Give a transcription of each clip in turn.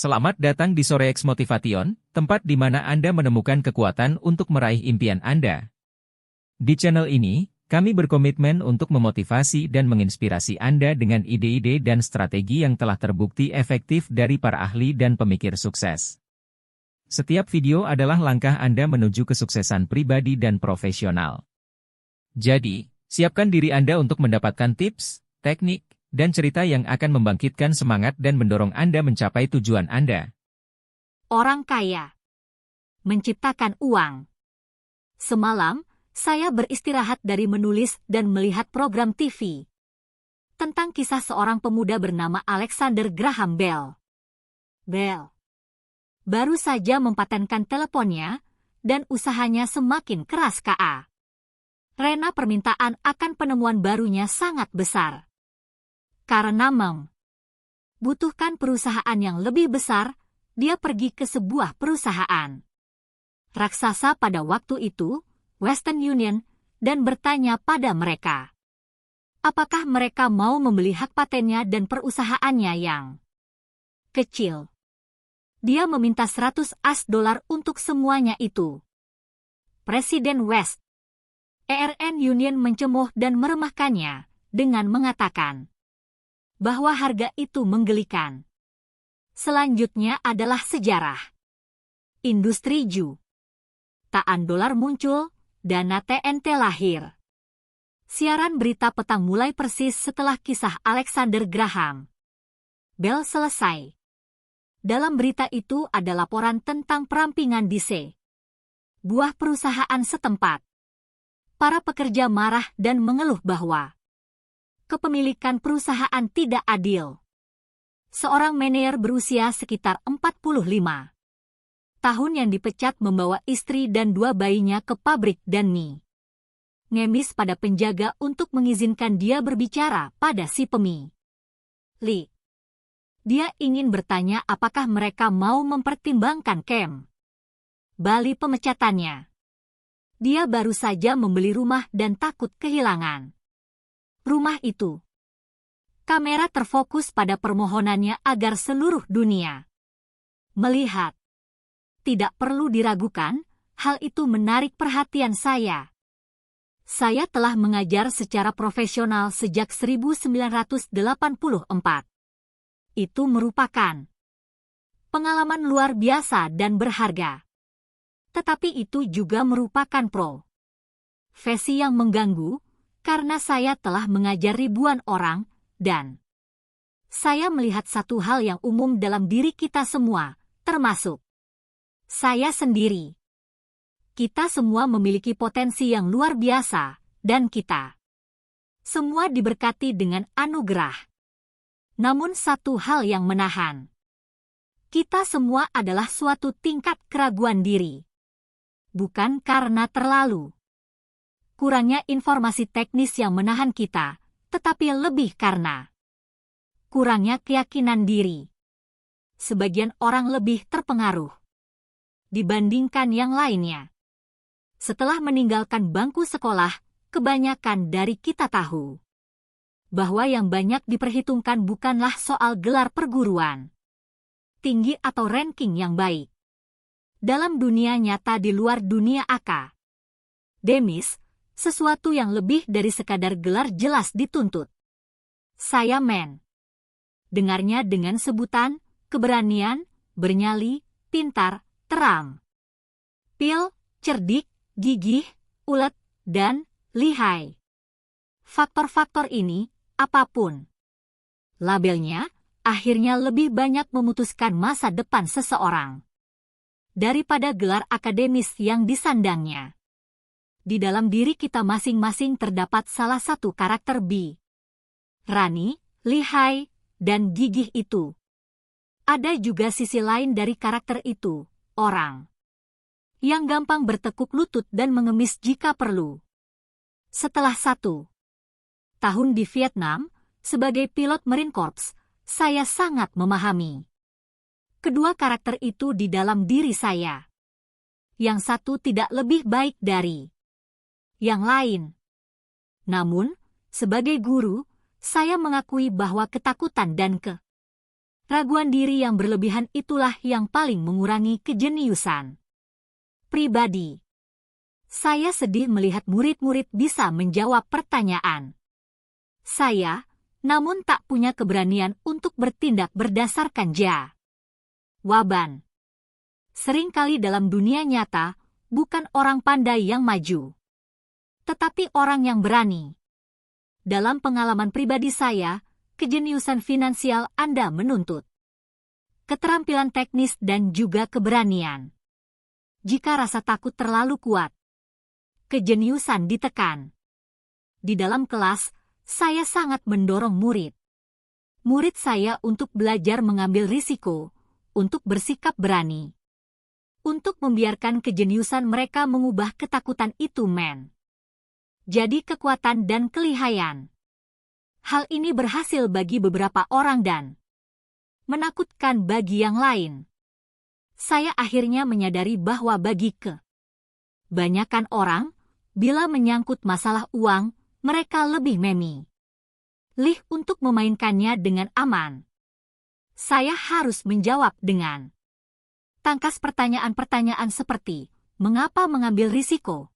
Selamat datang di Sorex Motivation, tempat di mana Anda menemukan kekuatan untuk meraih impian Anda. Di channel ini, kami berkomitmen untuk memotivasi dan menginspirasi Anda dengan ide-ide dan strategi yang telah terbukti efektif dari para ahli dan pemikir sukses. Setiap video adalah langkah Anda menuju kesuksesan pribadi dan profesional. Jadi, siapkan diri Anda untuk mendapatkan tips, teknik, dan cerita yang akan membangkitkan semangat dan mendorong Anda mencapai tujuan Anda. Orang kaya menciptakan uang. Semalam, saya beristirahat dari menulis dan melihat program TV tentang kisah seorang pemuda bernama Alexander Graham Bell. Bell baru saja mempatenkan teleponnya dan usahanya semakin keras karena permintaan akan penemuan barunya sangat besar. Karena membutuhkan perusahaan yang lebih besar, dia pergi ke sebuah perusahaan raksasa pada waktu itu, Western Union, dan bertanya pada mereka, apakah mereka mau membeli hak patennya dan perusahaannya yang kecil. Dia meminta $100 untuk semuanya itu. Presiden Western Union mencemoh dan meremahkannya dengan mengatakan bahwa harga itu menggelikan. Selanjutnya adalah sejarah. Industri jutaan dolar muncul, dana TNT lahir. Siaran berita petang mulai persis setelah kisah Alexander Graham Bell selesai. Dalam berita itu ada laporan tentang perampingan di sebuah perusahaan setempat. Para pekerja marah dan mengeluh bahwa kepemilikan perusahaan tidak adil. Seorang manajer berusia sekitar 45 tahun yang dipecat membawa istri dan 2 bayinya ke pabrik dan ngemis pada penjaga untuk mengizinkan dia berbicara pada si pemilik. Dia ingin bertanya apakah mereka mau mempertimbangkan kembali pemecatannya. Dia baru saja membeli rumah dan takut kehilangan rumah itu. Kamera terfokus pada permohonannya agar seluruh dunia melihat. Tidak perlu diragukan, hal itu menarik perhatian saya. Saya telah mengajar secara profesional sejak 1984. Itu merupakan pengalaman luar biasa dan berharga. Tetapi itu juga merupakan profesi yang mengganggu, karena saya telah mengajar ribuan orang, dan saya melihat satu hal yang umum dalam diri kita semua, termasuk saya sendiri. Kita semua memiliki potensi yang luar biasa, dan kita semua diberkati dengan anugerah. Namun satu hal yang menahan kita semua adalah suatu tingkat keraguan diri. Bukan karena terlalu kurangnya informasi teknis yang menahan kita, tetapi lebih karena kurangnya keyakinan diri. Sebagian orang lebih terpengaruh dibandingkan yang lainnya. Setelah meninggalkan bangku sekolah, kebanyakan dari kita tahu bahwa yang banyak diperhitungkan bukanlah soal gelar perguruan tinggi atau ranking yang baik. Dalam dunia nyata di luar dunia akademis, sesuatu yang lebih dari sekadar gelar jelas dituntut. Saya dengarnya dengan sebutan, keberanian, bernyali, pintar, terampil, cerdik, gigih, ulet, dan lihai. Faktor-faktor ini, apapun labelnya, akhirnya lebih banyak memutuskan masa depan seseorang daripada gelar akademis yang disandangnya. Di dalam diri kita masing-masing terdapat salah satu karakter berani, lihai, dan gigih itu. Ada juga sisi lain dari karakter itu, orang yang gampang bertekuk lutut dan mengemis jika perlu. Setelah 1 tahun di Vietnam, sebagai pilot Marine Corps, saya sangat memahami kedua karakter itu di dalam diri saya. Yang satu tidak lebih baik dari yang lain. Namun, sebagai guru, saya mengakui bahwa ketakutan dan Raguan diri yang berlebihan itulah yang paling mengurangi kejeniusan pribadi. Saya sedih melihat murid-murid bisa menjawab pertanyaan saya, namun tak punya keberanian untuk bertindak berdasarkan jawaban. Seringkali dalam dunia nyata, bukan orang pandai yang maju, tetapi orang yang berani. Dalam pengalaman pribadi saya, kejeniusan finansial Anda menuntut keterampilan teknis dan juga keberanian. Jika rasa takut terlalu kuat, kejeniusan ditekan. Di dalam kelas, saya sangat mendorong murid saya untuk belajar mengambil risiko, untuk bersikap berani, untuk membiarkan kejeniusan mereka mengubah ketakutan itu jadi kekuatan dan kelihayan. Hal ini berhasil bagi beberapa orang dan menakutkan bagi yang lain. Saya akhirnya menyadari bahwa bagi kebanyakan orang, bila menyangkut masalah uang, mereka lebih memilih untuk memainkannya dengan aman. Saya harus menjawab dengan tangkas pertanyaan-pertanyaan seperti, mengapa mengambil risiko?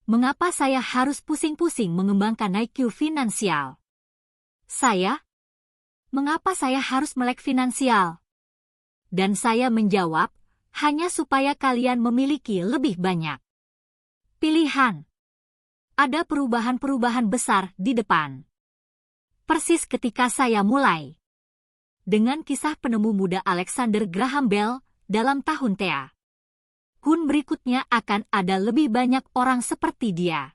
Mengapa saya harus pusing-pusing mengembangkan IQ finansial mengapa saya harus melek finansial? Dan saya menjawab, hanya supaya kalian memiliki lebih banyak pilihan. Ada perubahan-perubahan besar di depan. Persis ketika saya mulai dengan kisah penemu muda Alexander Graham Bell dalam tahun tahun berikutnya akan ada lebih banyak orang seperti dia.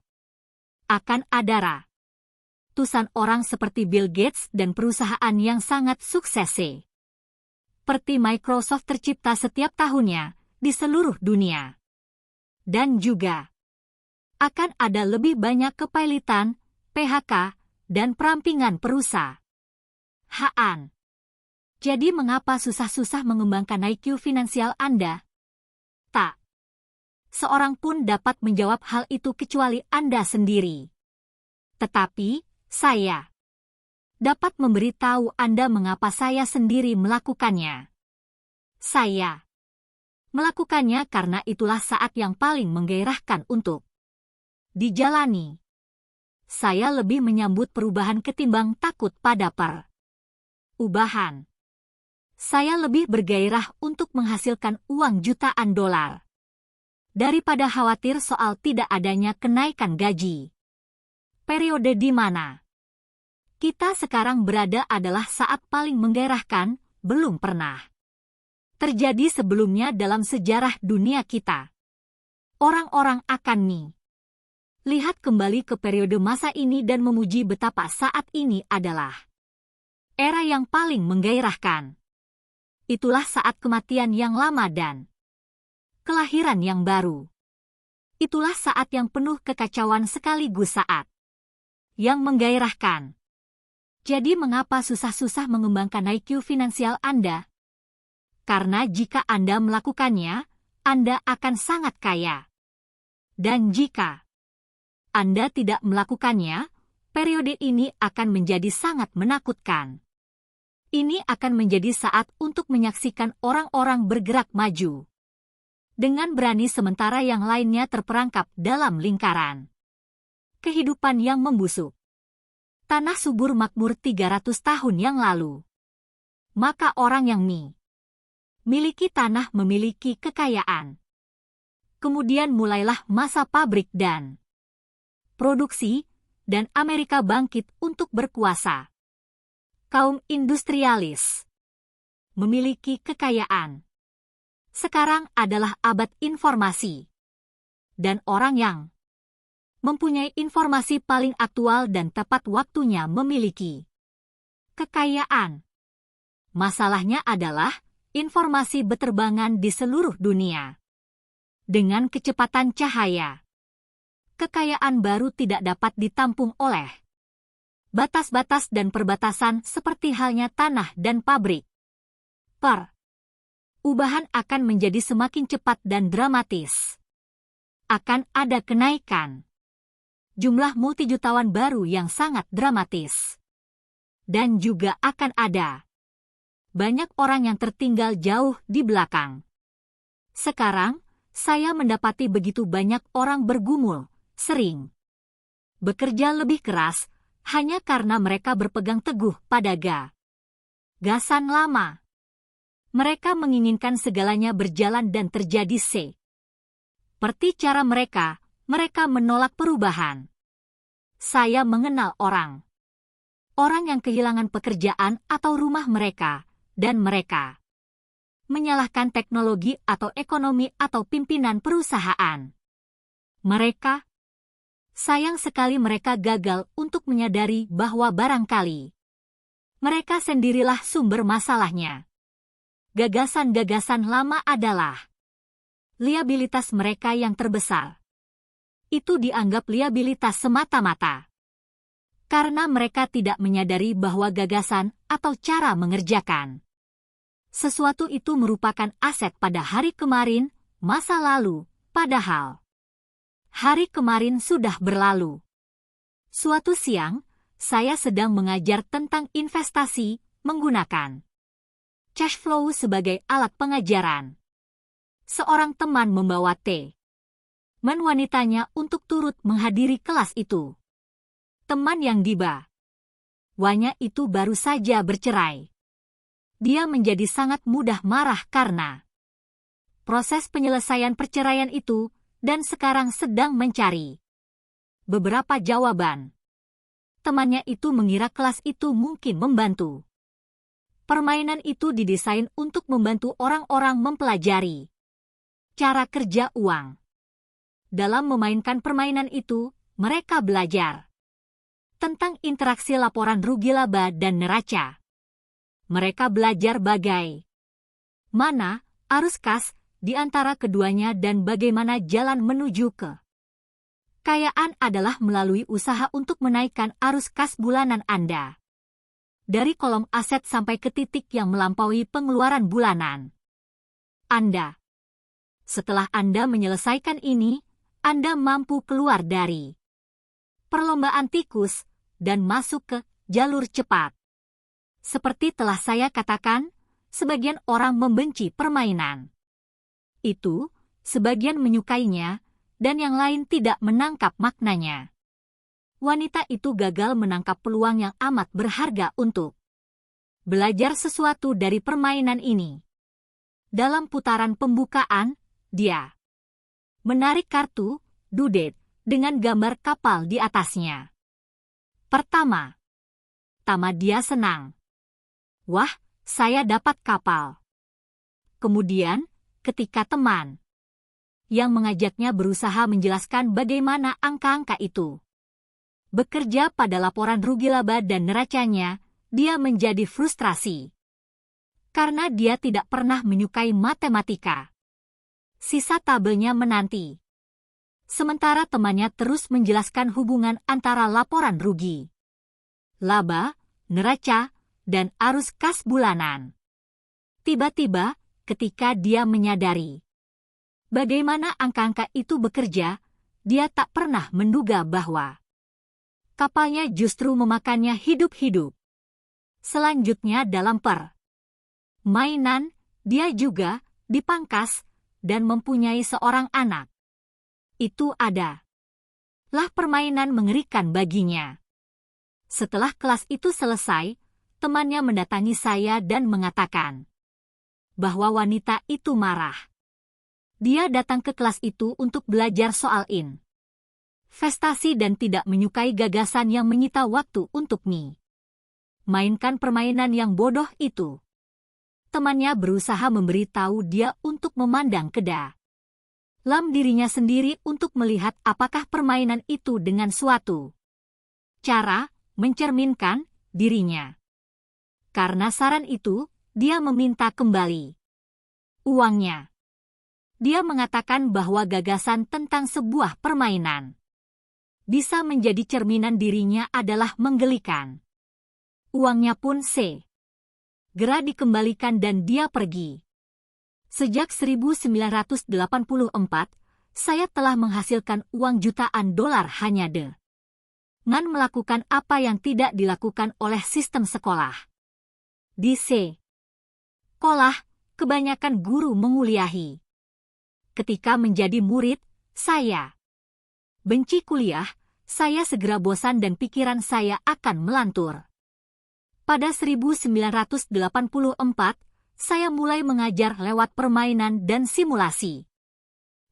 Akan ada ratusan orang seperti Bill Gates dan perusahaan yang sangat sukses seperti Microsoft tercipta setiap tahunnya di seluruh dunia. Dan juga akan ada lebih banyak kepailitan, PHK, dan perampingan perusahaan. Jadi mengapa susah-susah mengembangkan IQ finansial Anda? Tak seorang pun dapat menjawab hal itu kecuali Anda sendiri. Tetapi, saya dapat memberitahu Anda mengapa saya sendiri melakukannya. Saya melakukannya karena itulah saat yang paling menggairahkan untuk dijalani. Saya lebih menyambut perubahan ketimbang takut pada perubahan. Saya lebih bergairah untuk menghasilkan uang jutaan dolar daripada khawatir soal tidak adanya kenaikan gaji. Periode di mana kita sekarang berada adalah saat paling menggairahkan, belum pernah terjadi sebelumnya dalam sejarah dunia kita. Orang-orang akan lihat kembali ke periode masa ini dan memuji betapa saat ini adalah era yang paling menggairahkan. Itulah saat kematian yang lama dan kelahiran yang baru. Itulah saat yang penuh kekacauan sekaligus saat yang menggairahkan. Jadi mengapa susah-susah mengembangkan IQ finansial Anda? Karena jika Anda melakukannya, Anda akan sangat kaya. Dan jika Anda tidak melakukannya, periode ini akan menjadi sangat menakutkan. Ini akan menjadi saat untuk menyaksikan orang-orang bergerak maju dengan berani sementara yang lainnya terperangkap dalam lingkaran kehidupan yang membusuk. Tanah subur makmur 300 tahun yang lalu. Maka orang yang miliki tanah memiliki kekayaan. Kemudian mulailah masa pabrik dan produksi, dan Amerika bangkit untuk berkuasa. Kaum industrialis memiliki kekayaan. Sekarang adalah abad informasi. Dan orang yang mempunyai informasi paling aktual dan tepat waktunya memiliki kekayaan. Masalahnya adalah informasi beterbangan di seluruh dunia dengan kecepatan cahaya. Kekayaan baru tidak dapat ditampung oleh batas-batas dan perbatasan seperti halnya tanah dan pabrik. Perubahan akan menjadi semakin cepat dan dramatis. Akan ada kenaikan jumlah multijutawan baru yang sangat dramatis. Dan juga akan ada banyak orang yang tertinggal jauh di belakang. Sekarang, saya mendapati begitu banyak orang bergumul, sering bekerja lebih keras, hanya karena mereka berpegang teguh pada gagasan lama. Mereka menginginkan segalanya berjalan dan terjadi seperti cara mereka menolak perubahan. Saya mengenal orang yang kehilangan pekerjaan atau rumah mereka, dan mereka menyalahkan teknologi atau ekonomi atau pimpinan perusahaan. Sayang sekali mereka gagal untuk menyadari bahwa barangkali mereka sendirilah sumber masalahnya. Gagasan-gagasan lama adalah liabilitas mereka yang terbesar. Itu dianggap liabilitas semata-mata karena mereka tidak menyadari bahwa gagasan atau cara mengerjakan sesuatu itu merupakan aset pada hari kemarin, masa lalu, padahal hari kemarin sudah berlalu. Suatu siang, saya sedang mengajar tentang investasi menggunakan cash flow sebagai alat pengajaran. Seorang teman membawa teman wanitanya untuk turut menghadiri kelas itu. Teman yang dibawanya itu baru saja bercerai. Dia menjadi sangat mudah marah karena proses penyelesaian perceraian itu dan sekarang sedang mencari beberapa jawaban. Temannya itu mengira kelas itu mungkin membantu. Permainan itu didesain untuk membantu orang-orang mempelajari cara kerja uang. Dalam memainkan permainan itu, mereka belajar tentang interaksi laporan rugi laba dan neraca. Mereka belajar bagaimana arus kas di antara keduanya dan bagaimana jalan menuju ke kekayaan adalah melalui usaha untuk menaikkan arus kas bulanan Anda. Dari kolom aset sampai ke titik yang melampaui pengeluaran bulanan Anda. Setelah Anda menyelesaikan ini, Anda mampu keluar dari perlombaan tikus dan masuk ke jalur cepat. Seperti telah saya katakan, sebagian orang membenci permainan itu, sebagian menyukainya, dan yang lain tidak menangkap maknanya. Wanita itu gagal menangkap peluang yang amat berharga untuk belajar sesuatu dari permainan ini. Dalam putaran pembukaan, dia menarik kartu dudet dengan gambar kapal di atasnya. Pertama dia senang. Wah, saya dapat kapal. Kemudian, ketika teman yang mengajaknya berusaha menjelaskan bagaimana angka-angka itu bekerja pada laporan rugi laba dan neracanya, dia menjadi frustrasi. Karena dia tidak pernah menyukai matematika. Sisa tabelnya menanti. Sementara temannya terus menjelaskan hubungan antara laporan rugi laba, neraca, dan arus kas bulanan. Tiba-tiba, ketika dia menyadari bagaimana angka-angka itu bekerja, dia tak pernah menduga bahwa kapalnya justru memakannya hidup-hidup. Selanjutnya dalam permainan, dia juga dipangkas dan mempunyai seorang anak. Itu adalah permainan mengerikan baginya. Setelah kelas itu selesai, temannya mendatangi saya dan mengatakan bahwa wanita itu marah. Dia datang ke kelas itu untuk belajar soal investasi dan tidak menyukai gagasan yang menyita waktu untuk mainkan permainan yang bodoh itu. Temannya berusaha memberitahu dia untuk memandang ke dalam dirinya sendiri untuk melihat apakah permainan itu dengan suatu cara mencerminkan dirinya. Karena saran itu, dia meminta kembali uangnya. Dia mengatakan bahwa gagasan tentang sebuah permainan bisa menjadi cerminan dirinya adalah menggelikan. Uangnya pun segera dikembalikan dan dia pergi. Sejak 1984, saya telah menghasilkan uang jutaan dolar hanya dengan melakukan apa yang tidak dilakukan oleh sistem sekolah. Di sekolah, kebanyakan guru menguliahi. Ketika menjadi murid, saya benci kuliah, saya segera bosan dan pikiran saya akan melantur. Pada 1984, saya mulai mengajar lewat permainan dan simulasi.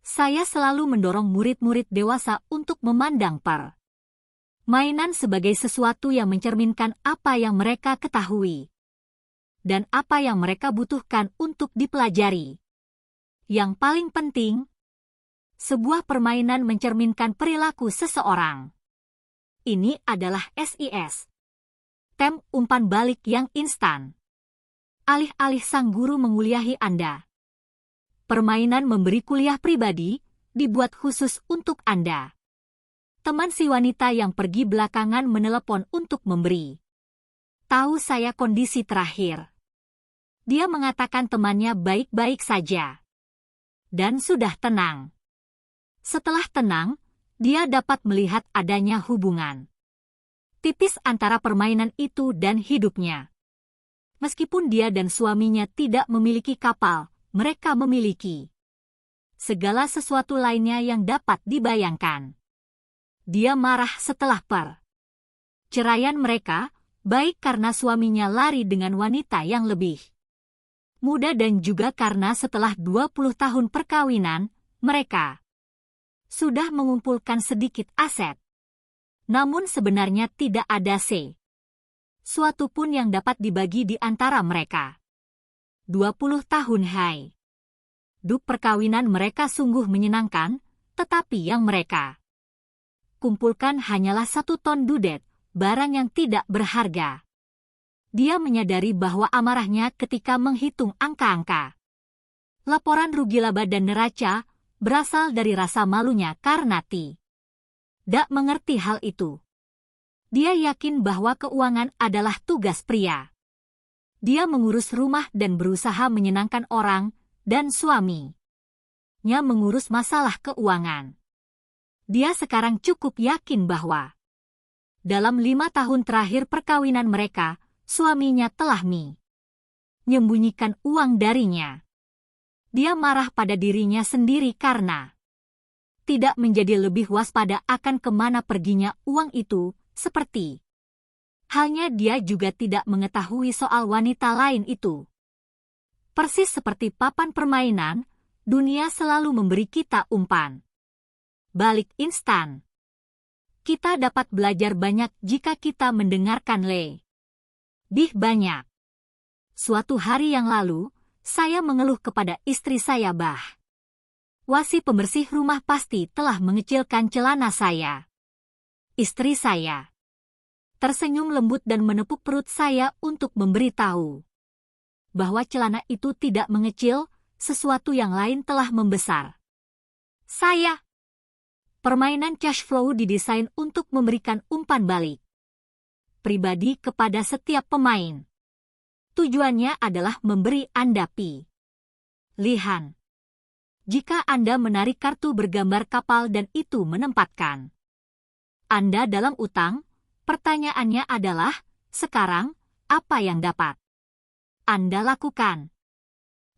Saya selalu mendorong murid-murid dewasa untuk memandang permainan sebagai sesuatu yang mencerminkan apa yang mereka ketahui dan apa yang mereka butuhkan untuk dipelajari. Yang paling penting, sebuah permainan mencerminkan perilaku seseorang. Ini adalah SIS. Tem umpan balik yang instan. Alih-alih sang guru menguliahi Anda, permainan memberi kuliah pribadi, dibuat khusus untuk Anda. Teman si wanita yang pergi belakangan menelepon untuk memberi tahu saya kondisi terakhir. Dia mengatakan temannya baik-baik saja dan sudah tenang. Setelah tenang, dia dapat melihat adanya hubungan tipis antara permainan itu dan hidupnya. Meskipun dia dan suaminya tidak memiliki kapal, mereka memiliki segala sesuatu lainnya yang dapat dibayangkan. Dia marah setelah perceraian mereka, baik karena suaminya lari dengan wanita yang lebih muda dan juga karena setelah 20 tahun perkawinan, mereka sudah mengumpulkan sedikit aset. Namun sebenarnya tidak ada sesuatu pun yang dapat dibagi di antara mereka. 20 tahun hidup perkawinan mereka sungguh menyenangkan, tetapi yang mereka kumpulkan hanyalah 1 ton dudet, barang yang tidak berharga. Dia menyadari bahwa amarahnya ketika menghitung angka-angka laporan rugi laba dan neraca berasal dari rasa malunya karena tidak mengerti hal itu. Dia yakin bahwa keuangan adalah tugas pria. Dia mengurus rumah dan berusaha menyenangkan orang, dan suaminya mengurus masalah keuangan. Dia sekarang cukup yakin bahwa dalam 5 tahun terakhir perkawinan mereka, suaminya telah menyembunyikan uang darinya. Dia marah pada dirinya sendiri karena tidak menjadi lebih waspada akan kemana perginya uang itu, seperti halnya dia juga tidak mengetahui soal wanita lain itu. Persis seperti papan permainan, dunia selalu memberi kita umpan balik instan. Kita dapat belajar banyak jika kita mendengarkan lebih banyak. Suatu hari yang lalu, saya mengeluh kepada istri saya wasi pembersih rumah pasti telah mengecilkan celana saya. Istri saya tersenyum lembut dan menepuk perut saya untuk memberitahu bahwa celana itu tidak mengecil, sesuatu yang lain telah membesar. Permainan cash flow didesain untuk memberikan umpan balik pribadi kepada setiap pemain. Tujuannya adalah memberi Anda pilihan. Jika Anda menarik kartu bergambar kapal dan itu menempatkan Anda dalam utang, pertanyaannya adalah, sekarang, apa yang dapat Anda lakukan?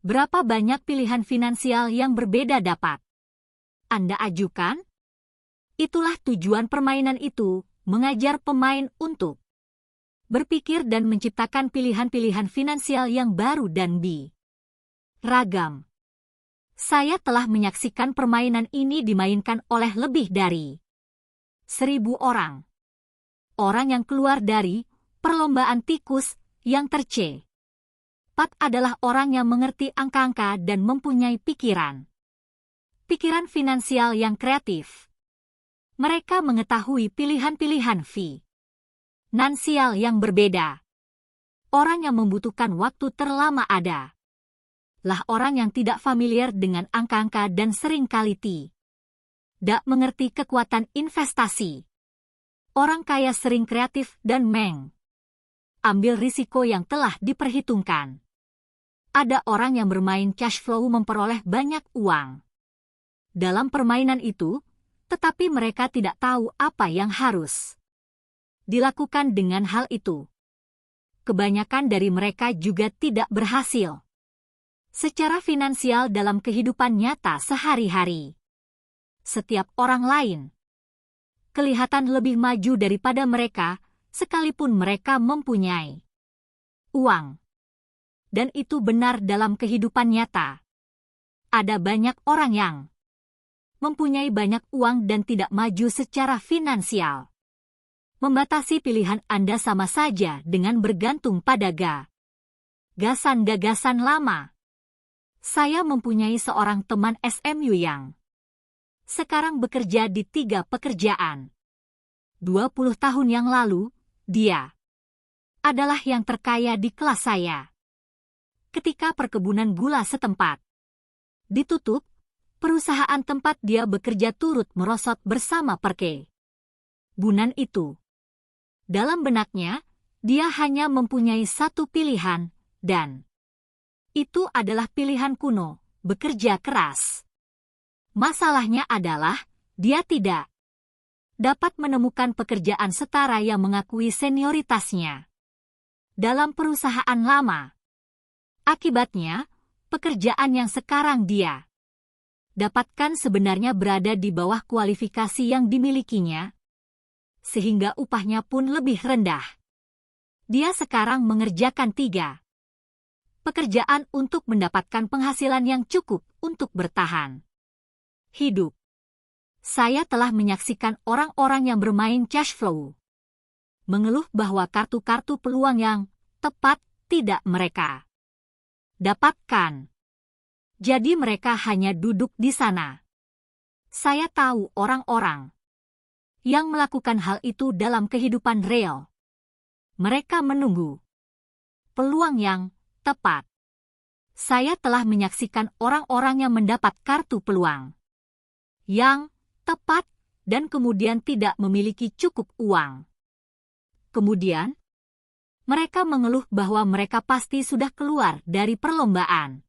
Berapa banyak pilihan finansial yang berbeda dapat Anda ajukan? Itulah tujuan permainan itu, mengajar pemain untuk berpikir dan menciptakan pilihan-pilihan finansial yang baru dan beragam. Saya telah menyaksikan permainan ini dimainkan oleh lebih dari 1.000 orang. Orang yang keluar dari perlombaan tikus yang tercepat adalah orang yang mengerti angka-angka dan mempunyai pikiran finansial yang kreatif. Mereka mengetahui pilihan-pilihan finansial yang berbeda. Orang yang membutuhkan waktu terlama adalah orang yang tidak familiar dengan angka-angka dan seringkali tidak mengerti kekuatan investasi. Orang kaya sering kreatif dan ambil risiko yang telah diperhitungkan. Ada orang yang bermain cash flow memperoleh banyak uang dalam permainan itu, tetapi mereka tidak tahu apa yang harus dilakukan dengan hal itu. Kebanyakan dari mereka juga tidak berhasil. Secara finansial dalam kehidupan nyata sehari-hari, setiap orang lain kelihatan lebih maju daripada mereka, sekalipun mereka mempunyai uang. Dan itu benar dalam kehidupan nyata. Ada banyak orang yang mempunyai banyak uang dan tidak maju secara finansial. Membatasi pilihan Anda sama saja dengan bergantung pada gagasan-gagasan lama. Saya mempunyai seorang teman SMU yang sekarang bekerja di 3 pekerjaan. 20 tahun yang lalu, dia adalah yang terkaya di kelas saya. Ketika perkebunan gula setempat ditutup, perusahaan tempat dia bekerja turut merosot bersama perkebunan itu. Dalam benaknya, dia hanya mempunyai satu pilihan, dan itu adalah pilihan kuno, bekerja keras. Masalahnya adalah, dia tidak dapat menemukan pekerjaan setara yang mengakui senioritasnya dalam perusahaan lama. Akibatnya, pekerjaan yang sekarang dia dapatkan sebenarnya berada di bawah kualifikasi yang dimilikinya, sehingga upahnya pun lebih rendah. Dia sekarang mengerjakan 3 pekerjaan untuk mendapatkan penghasilan yang cukup untuk bertahan hidup. Saya telah menyaksikan orang-orang yang bermain cash flow mengeluh bahwa kartu-kartu peluang yang tepat tidak mereka dapatkan. Jadi mereka hanya duduk di sana. Saya tahu orang-orang yang melakukan hal itu dalam kehidupan real. Mereka menunggu peluang yang tepat. Saya telah menyaksikan orang-orang yang mendapat kartu peluang yang tepat dan kemudian tidak memiliki cukup uang. Kemudian, mereka mengeluh bahwa mereka pasti sudah keluar dari perlombaan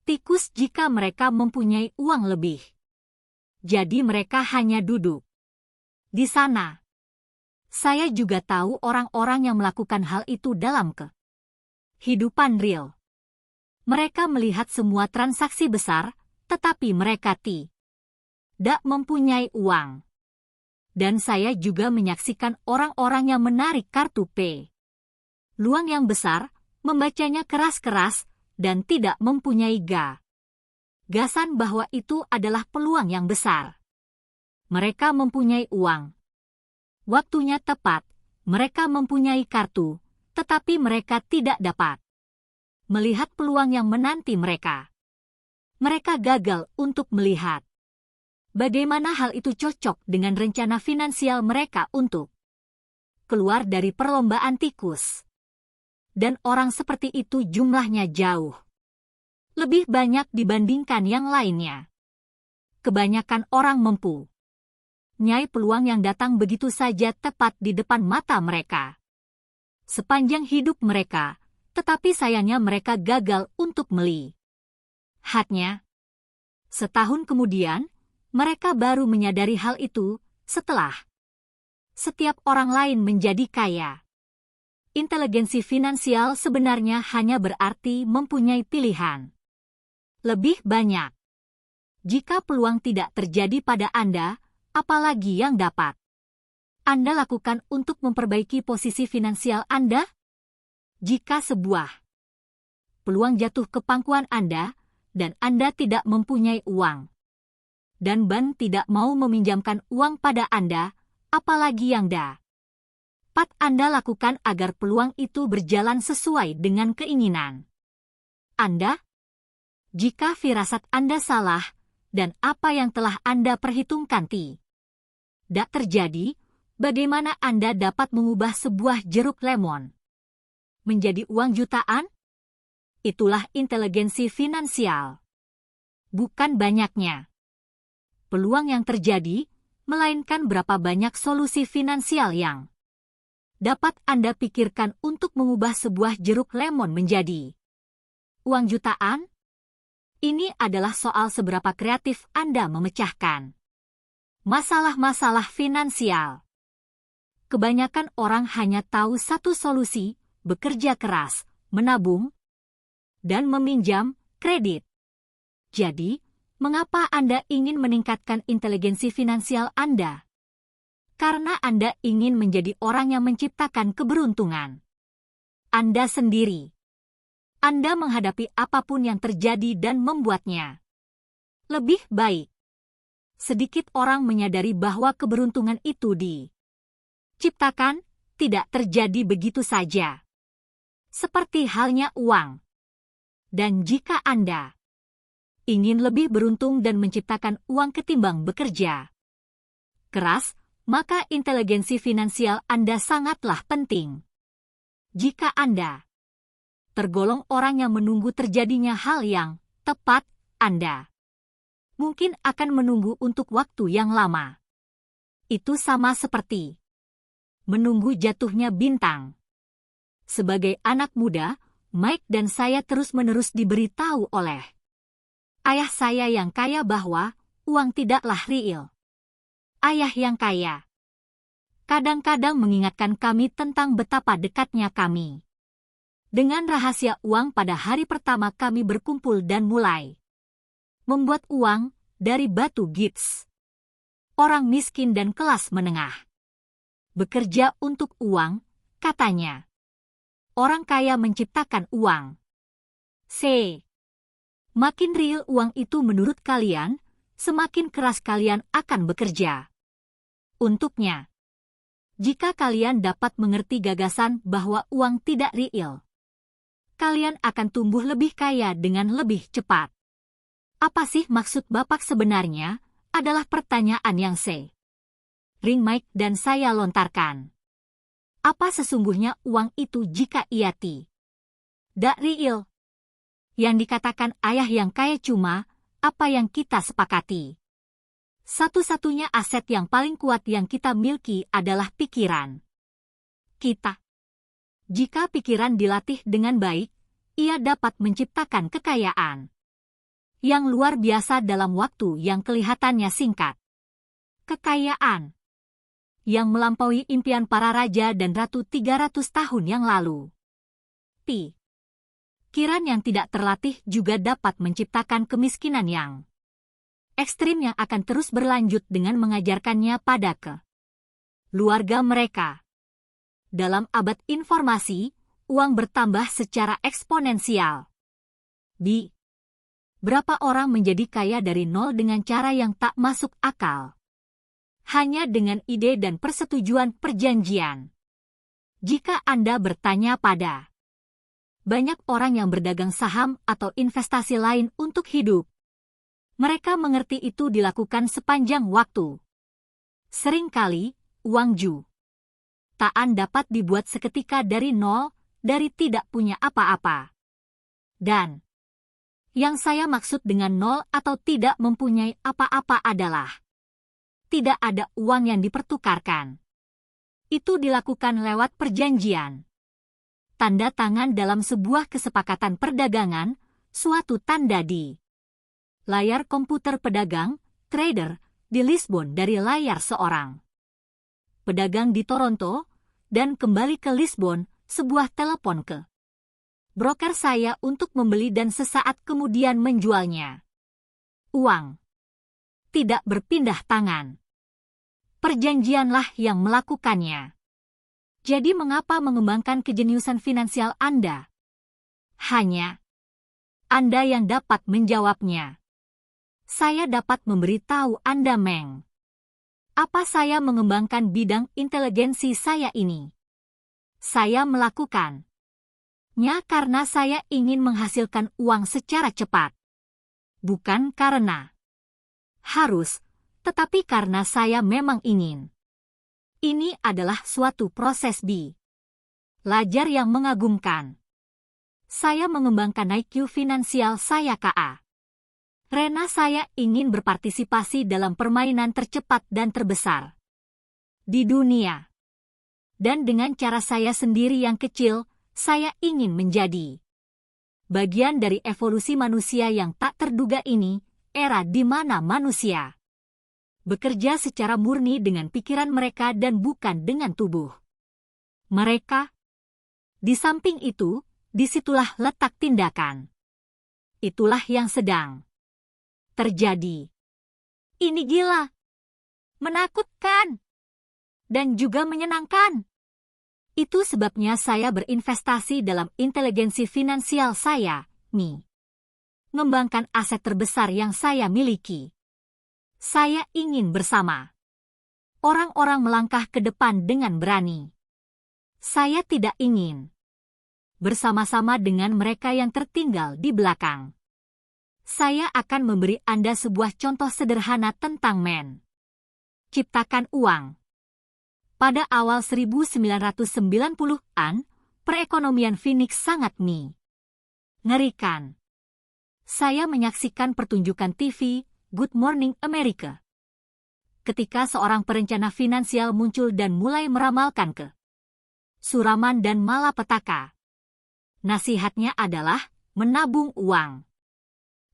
tikus jika mereka mempunyai uang lebih. Jadi mereka hanya duduk di sana. Saya juga tahu orang-orang yang melakukan hal itu dalam kehidupan real. Mereka melihat semua transaksi besar, tetapi mereka tidak mempunyai uang. Dan saya juga menyaksikan orang-orang yang menarik kartu peluang yang besar, membacanya keras-keras, dan tidak mempunyai gagasan bahwa itu adalah peluang yang besar. Mereka mempunyai uang. Waktunya tepat, mereka mempunyai kartu, tetapi mereka tidak dapat melihat peluang yang menanti mereka. Mereka gagal untuk melihat bagaimana hal itu cocok dengan rencana finansial mereka untuk keluar dari perlombaan tikus. Dan orang seperti itu jumlahnya jauh lebih banyak dibandingkan yang lainnya. Kebanyakan orang mempunyai peluang yang datang begitu saja tepat di depan mata mereka sepanjang hidup mereka, tetapi sayangnya mereka gagal untuk melihatnya. Setahun kemudian, mereka baru menyadari hal itu setelah setiap orang lain menjadi kaya. Inteligensi finansial sebenarnya hanya berarti mempunyai pilihan lebih banyak. Jika peluang tidak terjadi pada Anda, apalagi yang dapat Anda lakukan untuk memperbaiki posisi finansial Anda? Jika sebuah peluang jatuh ke pangkuan Anda, dan Anda tidak mempunyai uang, dan bank tidak mau meminjamkan uang pada Anda, apalagi yang dapat Anda lakukan agar peluang itu berjalan sesuai dengan keinginan Anda? Jika firasat Anda salah, dan apa yang telah Anda perhitungkan tidak terjadi, bagaimana Anda dapat mengubah sebuah jeruk lemon menjadi uang jutaan? Itulah inteligensi finansial. Bukan banyaknya peluang yang terjadi, melainkan berapa banyak solusi finansial yang dapat Anda pikirkan untuk mengubah sebuah jeruk lemon menjadi uang jutaan? Ini adalah soal seberapa kreatif Anda memecahkan masalah-masalah finansial. Kebanyakan orang hanya tahu satu solusi, bekerja keras, menabung, dan meminjam kredit. Jadi, mengapa Anda ingin meningkatkan inteligensi finansial Anda? Karena Anda ingin menjadi orang yang menciptakan keberuntungan. Anda sendiri. Anda menghadapi apapun yang terjadi dan membuatnya lebih baik. Sedikit orang menyadari bahwa keberuntungan itu diciptakan, tidak terjadi begitu saja. Seperti halnya uang. Dan jika Anda ingin lebih beruntung dan menciptakan uang ketimbang bekerja keras, maka inteligensi finansial Anda sangatlah penting. Jika Anda tergolong orang yang menunggu terjadinya hal yang tepat, Anda mungkin akan menunggu untuk waktu yang lama. Itu sama seperti menunggu jatuhnya bintang. Sebagai anak muda, Mike dan saya terus-menerus diberitahu oleh ayah saya yang kaya bahwa uang tidaklah real. Ayah yang kaya kadang-kadang mengingatkan kami tentang betapa dekatnya kami dengan rahasia uang pada hari pertama kami berkumpul dan mulai membuat uang dari batu gips. Orang miskin dan kelas menengah bekerja untuk uang, katanya. Orang kaya menciptakan uang. Makin real uang itu menurut kalian, semakin keras kalian akan bekerja untuknya. Jika kalian dapat mengerti gagasan bahwa uang tidak real, kalian akan tumbuh lebih kaya dengan lebih cepat. Apa sih maksud Bapak sebenarnya? Adalah pertanyaan yang Ring Mike dan saya lontarkan. Apa sesungguhnya uang itu jika ia tidak real? Yang dikatakan ayah yang kaya cuma apa yang kita sepakati. Satu-satunya aset yang paling kuat yang kita miliki adalah pikiran kita. Jika pikiran dilatih dengan baik, ia dapat menciptakan kekayaan yang luar biasa dalam waktu yang kelihatannya singkat. Kekayaan yang melampaui impian para raja dan ratu 300 tahun yang lalu. Pikiran yang tidak terlatih juga dapat menciptakan kemiskinan yang ekstrim yang akan terus berlanjut dengan mengajarkannya pada keluarga mereka. Dalam abad informasi, uang bertambah secara eksponensial. Berapa orang menjadi kaya dari nol dengan cara yang tak masuk akal? Hanya dengan ide dan persetujuan perjanjian. Jika Anda bertanya pada banyak orang yang berdagang saham atau investasi lain untuk hidup, mereka mengerti itu dilakukan sepanjang waktu. Seringkali, uang jutaan dapat dibuat seketika dari nol, dari tidak punya apa-apa. Dan yang saya maksud dengan nol atau tidak mempunyai apa-apa adalah tidak ada uang yang dipertukarkan. Itu dilakukan lewat perjanjian. Tanda tangan dalam sebuah kesepakatan perdagangan, suatu tanda di layar komputer pedagang, trader, di Lisbon dari layar seorang pedagang di Toronto, dan kembali ke Lisbon, sebuah telepon ke broker saya untuk membeli dan sesaat kemudian menjualnya. Uang tidak berpindah tangan. Perjanjianlah yang melakukannya. Jadi mengapa mengembangkan kejeniusan finansial Anda? Hanya Anda yang dapat menjawabnya. Saya dapat memberitahu Anda, Meng. Apa saya mengembangkan bidang inteligensi saya ini? Saya melakukannya karena saya ingin menghasilkan uang secara cepat. Bukan karena harus, tetapi karena saya memang ingin. Ini adalah suatu proses belajar yang mengagumkan. Saya mengembangkan IQ finansial saya karena saya ingin berpartisipasi dalam permainan tercepat dan terbesar di dunia. Dan dengan cara saya sendiri yang kecil, saya ingin menjadi bagian dari evolusi manusia yang tak terduga ini, era di mana manusia bekerja secara murni dengan pikiran mereka dan bukan dengan tubuh mereka. Di samping itu, disitulah letak tindakan Itulah yang sedang terjadi. Ini gila, menakutkan, dan juga menyenangkan. Itu sebabnya saya berinvestasi dalam inteligensi finansial saya, mengembangkan aset terbesar yang saya miliki. Saya ingin bersama orang-orang melangkah ke depan dengan berani. Saya tidak ingin bersama-sama dengan mereka yang tertinggal di belakang. Saya akan memberi Anda sebuah contoh sederhana tentang ciptakan uang. Pada awal 1990-an, perekonomian Phoenix sangat mengerikan. Saya menyaksikan pertunjukan TV Good Morning America. Ketika seorang perencana finansial muncul dan mulai meramalkan suraman dan malapetaka. Nasihatnya adalah menabung uang.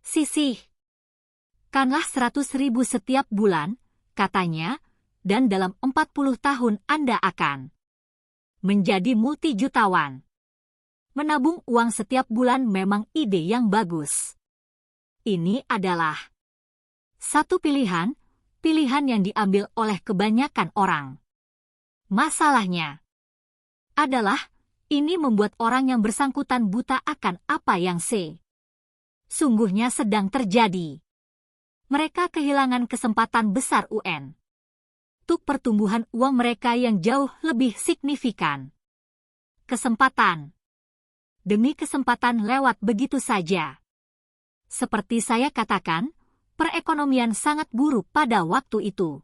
Sisihkanlah 100.000 setiap bulan, katanya, dan dalam 40 tahun Anda akan menjadi multijutawan. Menabung uang setiap bulan memang ide yang bagus. Ini adalah satu pilihan yang diambil oleh kebanyakan orang. Masalahnya adalah, ini membuat orang yang bersangkutan buta akan apa yang sungguhnya sedang terjadi. Mereka kehilangan kesempatan besar untuk pertumbuhan uang mereka yang jauh lebih signifikan. Kesempatan demi kesempatan lewat begitu saja. Seperti saya katakan, perekonomian sangat buruk pada waktu itu.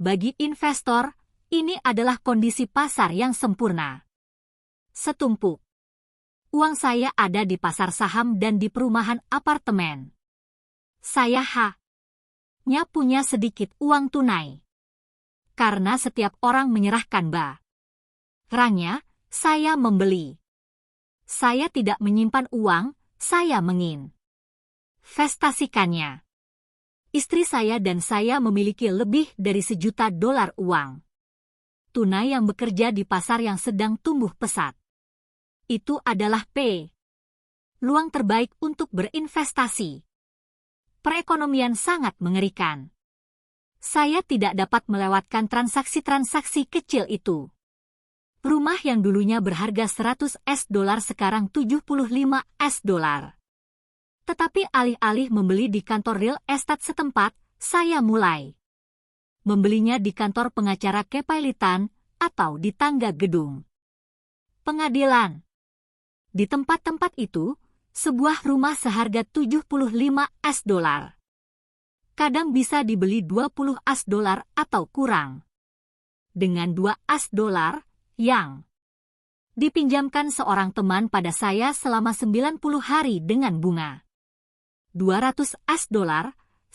Bagi investor, ini adalah kondisi pasar yang sempurna. Setumpuk uang saya ada di pasar saham dan di perumahan apartemen. Saya hanya punya sedikit uang tunai. Karena setiap orang menyerahkan barangnya, saya membeli. Saya tidak menyimpan uang, saya menginvestasikannya. Istri saya dan saya memiliki lebih dari $1.000.000 uang tunai yang bekerja di pasar yang sedang tumbuh pesat. Itu adalah peluang terbaik untuk berinvestasi. Perekonomian sangat mengerikan. Saya tidak dapat melewatkan transaksi-transaksi kecil itu. Rumah yang dulunya berharga $100 sekarang $75. Tetapi alih-alih membeli di kantor real estate setempat, saya mulai membelinya di kantor pengacara kepailitan atau di tangga gedung pengadilan. Di tempat-tempat itu, sebuah rumah seharga $75 kadang bisa dibeli $20 atau kurang. Dengan $2 yang dipinjamkan seorang teman pada saya selama 90 hari dengan bunga $200,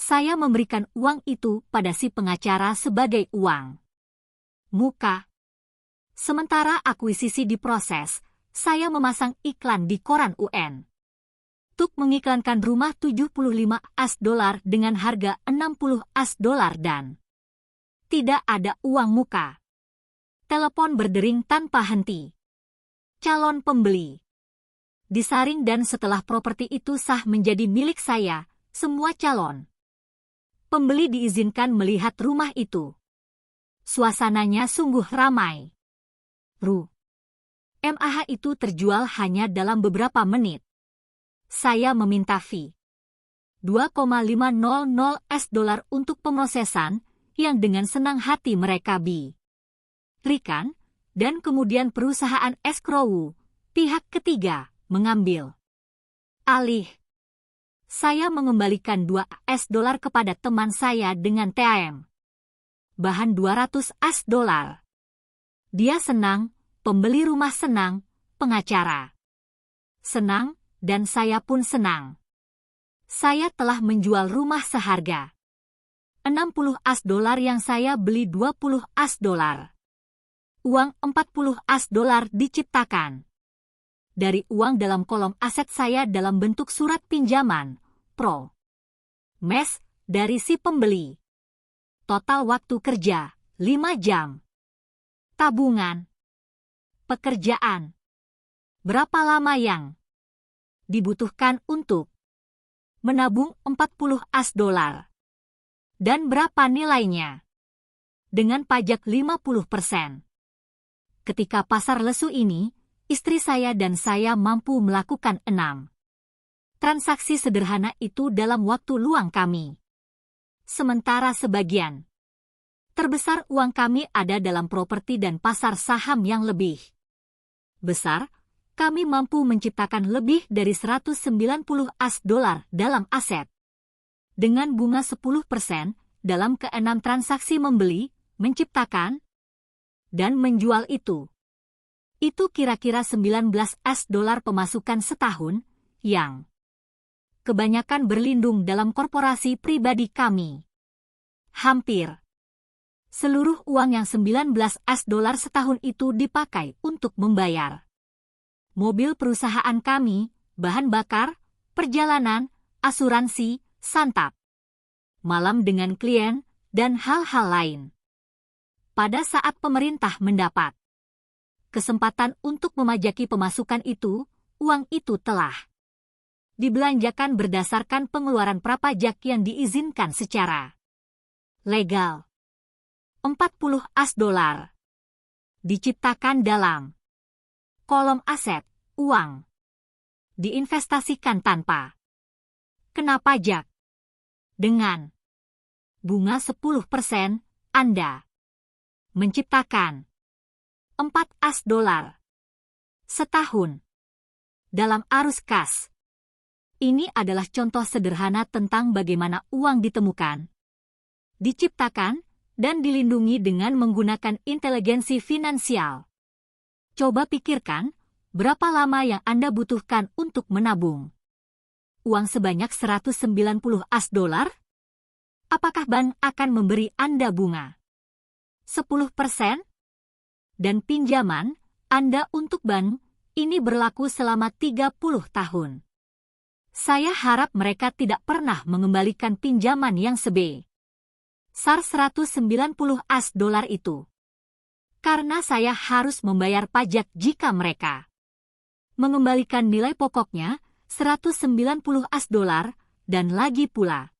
saya memberikan uang itu pada si pengacara sebagai uang muka. Sementara akuisisi diproses, saya memasang iklan di koran UN. Untuk mengiklankan rumah $75 dengan harga $60 dan tidak ada uang muka. Telepon berdering tanpa henti. Calon pembeli disaring dan setelah properti itu sah menjadi milik saya, semua calon pembeli diizinkan melihat rumah itu. Suasananya sungguh ramai. MAH itu terjual hanya dalam beberapa menit. Saya meminta fee $2,500 untuk pemrosesan yang dengan senang hati mereka berikan, dan kemudian perusahaan escrow, pihak ketiga, mengambil alih. Saya mengembalikan $2 kepada teman saya dengan TAM bahan $200. Dia senang, pembeli rumah senang, pengacara senang, dan saya pun senang. Saya telah menjual rumah seharga $60 yang saya beli $20. Uang $40 diciptakan dari uang dalam kolom aset saya dalam bentuk surat pinjaman, dari si pembeli. Total waktu kerja, 5 jam. Tabungan. Pekerjaan. Berapa lama yang dibutuhkan untuk menabung 40 as dolar. Dan berapa nilainya? Dengan pajak 50%. Ketika pasar lesu ini, istri saya dan saya mampu melakukan 6 transaksi sederhana itu dalam waktu luang kami. Sementara sebagian terbesar uang kami ada dalam properti dan pasar saham yang lebih besar, kami mampu menciptakan lebih dari 190 as dolar dalam aset. Dengan bunga 10% dalam ke-6 transaksi membeli, menciptakan, dan menjual itu. Itu kira-kira 19 as dolar pemasukan setahun, yang kebanyakan berlindung dalam korporasi pribadi kami. Hampir seluruh uang yang 19 as dolar setahun itu dipakai untuk membayar mobil perusahaan kami, bahan bakar, perjalanan, asuransi, santap malam dengan klien, dan hal-hal lain. Pada saat pemerintah mendapat kesempatan untuk memajaki pemasukan itu, uang itu telah dibelanjakan berdasarkan pengeluaran prapajak yang diizinkan secara legal. 40 as dolar diciptakan dalam kolom aset, uang diinvestasikan tanpa kena pajak. Dengan bunga 10%, Anda menciptakan 4 as dolar setahun dalam arus kas. Ini adalah contoh sederhana tentang bagaimana uang ditemukan, diciptakan, dan dilindungi dengan menggunakan inteligensi finansial. Coba pikirkan, berapa lama yang Anda butuhkan untuk menabung uang sebanyak 190 as dolar? Apakah bank akan memberi Anda bunga 10%? Dan pinjaman Anda untuk bank ini berlaku selama 30 tahun. Saya harap mereka tidak pernah mengembalikan pinjaman yang sebesar 190 as dolar itu. Karena saya harus membayar pajak jika mereka mengembalikan nilai pokoknya 190 as dolar, dan lagi pula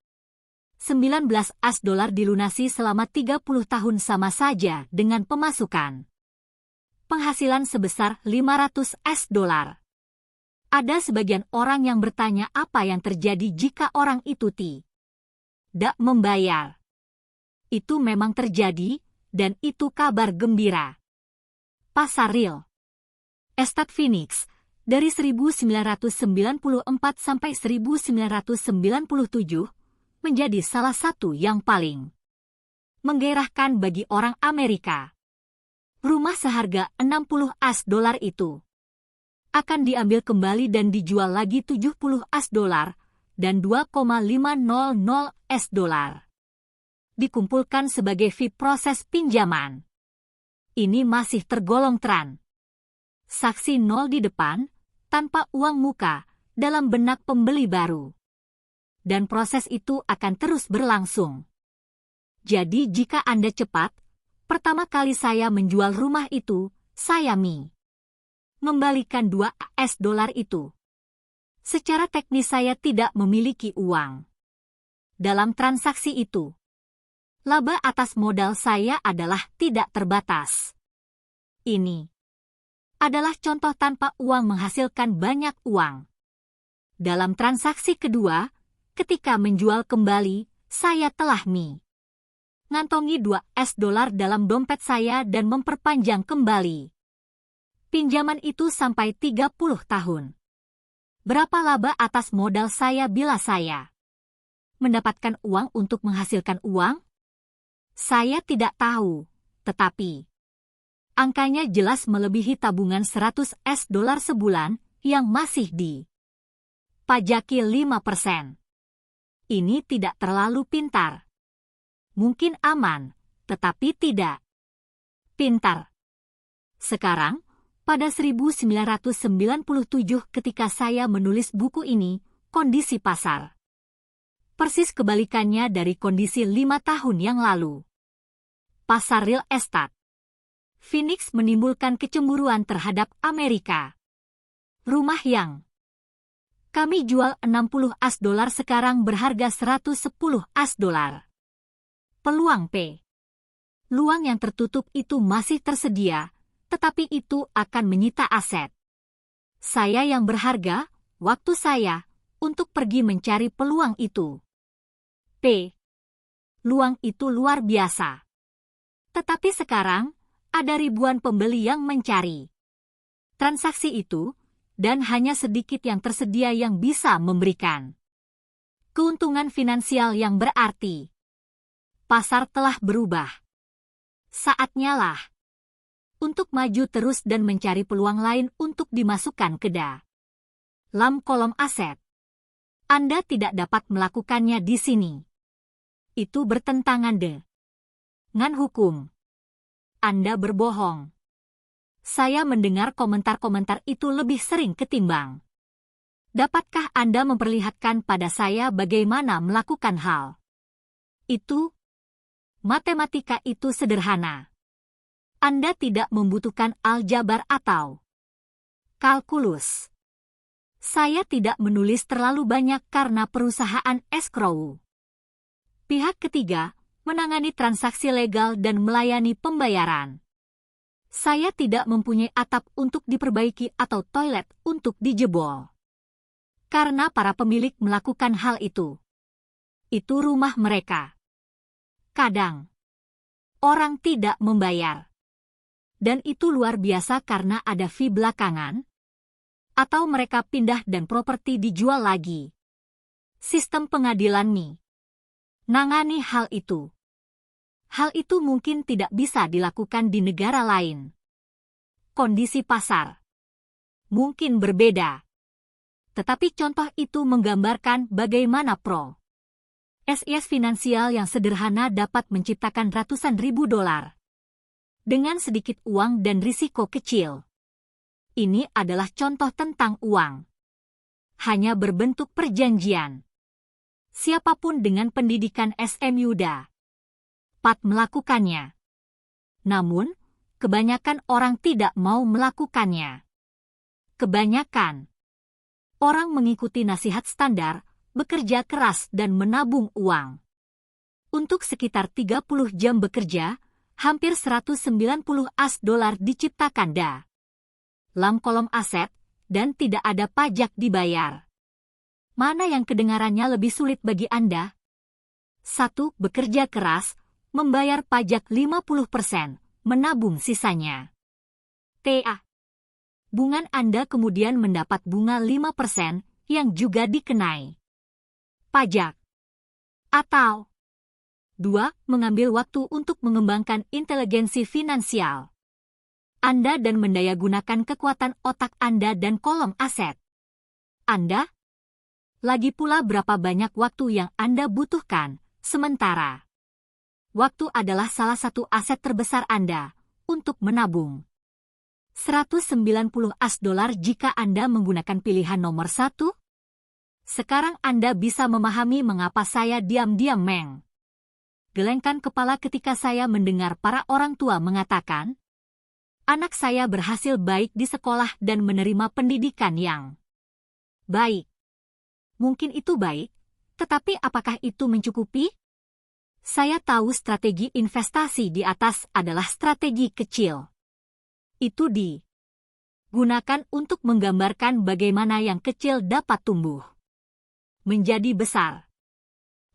19 as dolar dilunasi selama 30 tahun sama saja dengan pemasukan penghasilan sebesar 500 as dolar. Ada sebagian orang yang bertanya apa yang terjadi jika orang itu tidak membayar. Itu memang terjadi, dan itu kabar gembira. Pasar real estate Phoenix dari 1994 sampai 1997 menjadi salah satu yang paling menggairahkan bagi orang Amerika. Rumah seharga 60 as dolar itu akan diambil kembali dan dijual lagi 70 as dolar dan 2,500 as dolar. Dikumpulkan sebagai fee proses pinjaman. Ini masih tergolong transaksi nol di depan, tanpa uang muka, dalam benak pembeli baru. Dan proses itu akan terus berlangsung. Jadi jika Anda cepat, pertama kali saya menjual rumah itu, saya mengembalikan 2 as dolar itu. Secara teknis saya tidak memiliki uang dalam transaksi itu. Laba atas modal saya adalah tidak terbatas. Ini adalah contoh tanpa uang menghasilkan banyak uang. Dalam transaksi kedua, ketika menjual kembali, saya telah ngantongi 2 as dolar dalam dompet saya dan memperpanjang kembali pinjaman itu sampai 30 tahun. Berapa laba atas modal saya bila saya mendapatkan uang untuk menghasilkan uang? Saya tidak tahu, tetapi angkanya jelas melebihi tabungan 100 as dolar sebulan yang masih dipajaki 5%. Ini tidak terlalu pintar. Mungkin aman, tetapi tidak pintar. Sekarang, pada 1997 ketika saya menulis buku ini, kondisi pasar persis kebalikannya dari kondisi 5 tahun yang lalu. Pasar real estate Phoenix menimbulkan kecemburuan terhadap Amerika. Rumah yang Kami jual 60 as dolar sekarang berharga 110 as dolar. Peluang P. Luang yang tertutup itu masih tersedia, tetapi itu akan menyita aset. Saya yang berharga, waktu saya, untuk pergi mencari peluang itu. P. Luang itu luar biasa. Tetapi sekarang, ada ribuan pembeli yang mencari transaksi itu, dan hanya sedikit yang tersedia yang bisa memberikan keuntungan finansial yang berarti. Pasar telah berubah. Saatnya lah untuk maju terus dan mencari peluang lain untuk dimasukkan ke dalam kolom aset. Anda tidak dapat melakukannya di sini. Itu bertentangan dengan hukum. Anda berbohong. Saya mendengar komentar-komentar itu lebih sering ketimbang. Dapatkah Anda memperlihatkan pada saya bagaimana melakukan hal itu? Matematika itu sederhana. Anda tidak membutuhkan aljabar atau kalkulus. Saya tidak menulis terlalu banyak karena perusahaan escrow. Pihak ketiga menangani transaksi legal dan melayani pembayaran. Saya tidak mempunyai atap untuk diperbaiki atau toilet untuk dijebol. Karena para pemilik melakukan hal itu. Itu rumah mereka. Kadang orang tidak membayar. Dan itu luar biasa karena ada fee belakangan. Atau mereka pindah dan properti dijual lagi. Sistem pengadilan nih nangani hal itu. Hal itu mungkin tidak bisa dilakukan di negara lain. Kondisi pasar mungkin berbeda. Tetapi contoh itu menggambarkan bagaimana proses finansial yang sederhana dapat menciptakan ratusan ribu dolar. Dengan sedikit uang dan risiko kecil. Ini adalah contoh tentang uang. Hanya berbentuk perjanjian. Siapapun dengan pendidikan SMU dapat melakukannya. Namun, kebanyakan orang tidak mau melakukannya. Kebanyakan orang mengikuti nasihat standar, bekerja keras dan menabung uang. Untuk sekitar 30 jam bekerja, hampir 190 as dolar diciptakan dalam kolom aset, dan tidak ada pajak dibayar. Mana yang kedengarannya lebih sulit bagi Anda? 1. Bekerja keras, membayar pajak 50%, menabung sisanya. TA. Bunga Anda kemudian mendapat bunga 5% yang juga dikenai pajak. Atau 2. Mengambil waktu untuk mengembangkan inteligensi finansial Anda dan mendayagunakan kekuatan otak Anda dan kolom aset Anda. Lagi pula berapa banyak waktu yang Anda butuhkan, sementara waktu adalah salah satu aset terbesar Anda untuk menabung. 190 as dolar jika Anda menggunakan pilihan nomor 1. Sekarang Anda bisa memahami mengapa saya diam-diam gelengkan kepala ketika saya mendengar para orang tua mengatakan, anak saya berhasil baik di sekolah dan menerima pendidikan yang baik. Mungkin itu baik, tetapi apakah itu mencukupi? Saya tahu strategi investasi di atas adalah strategi kecil. Itu digunakan untuk menggambarkan bagaimana yang kecil dapat tumbuh menjadi besar.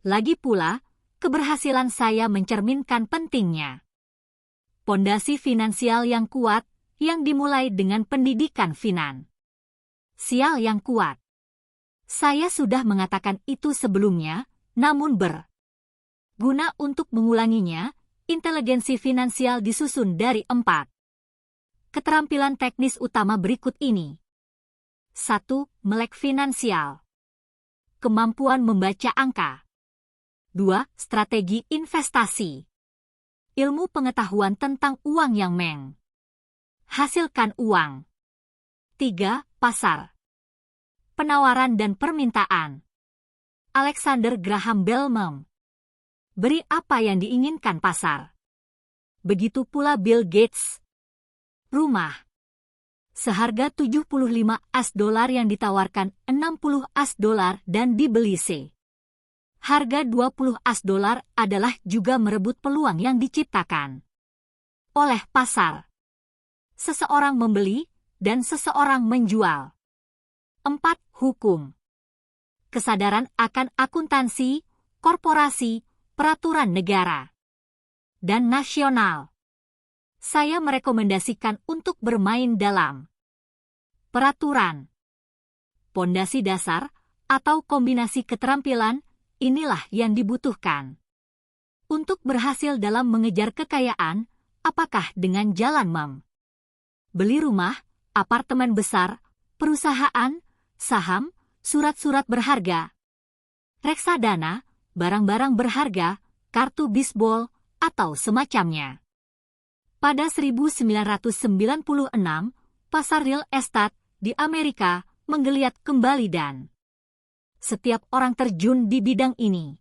Lagi pula, keberhasilan saya mencerminkan pentingnya pondasi finansial yang kuat yang dimulai dengan pendidikan finansial yang kuat. Saya sudah mengatakan itu sebelumnya, namun berguna untuk mengulanginya, inteligensi finansial disusun dari 4 keterampilan teknis utama berikut ini. 1. Melek finansial. Kemampuan membaca angka. 2. Strategi investasi. Ilmu pengetahuan tentang uang yang hasilkan uang. 3. Pasar. Penawaran dan permintaan. Alexander Graham Bell beri apa yang diinginkan pasar. Begitu pula Bill Gates. Rumah. Seharga 75 as dolar yang ditawarkan 60 as dolar dan dibeli C. Harga 20 as dolar adalah juga merebut peluang yang diciptakan oleh pasar. Seseorang membeli dan seseorang menjual. 4. Hukum. Kesadaran akan akuntansi, korporasi, peraturan negara, dan nasional. Saya merekomendasikan untuk bermain dalam peraturan, pondasi dasar, atau kombinasi keterampilan, inilah yang dibutuhkan untuk berhasil dalam mengejar kekayaan, apakah dengan jalan beli rumah, apartemen besar, perusahaan, saham, surat-surat berharga, reksadana, barang-barang berharga, kartu bisbol, atau semacamnya. Pada 1996, pasar real estate di Amerika menggeliat kembali dan setiap orang terjun di bidang ini.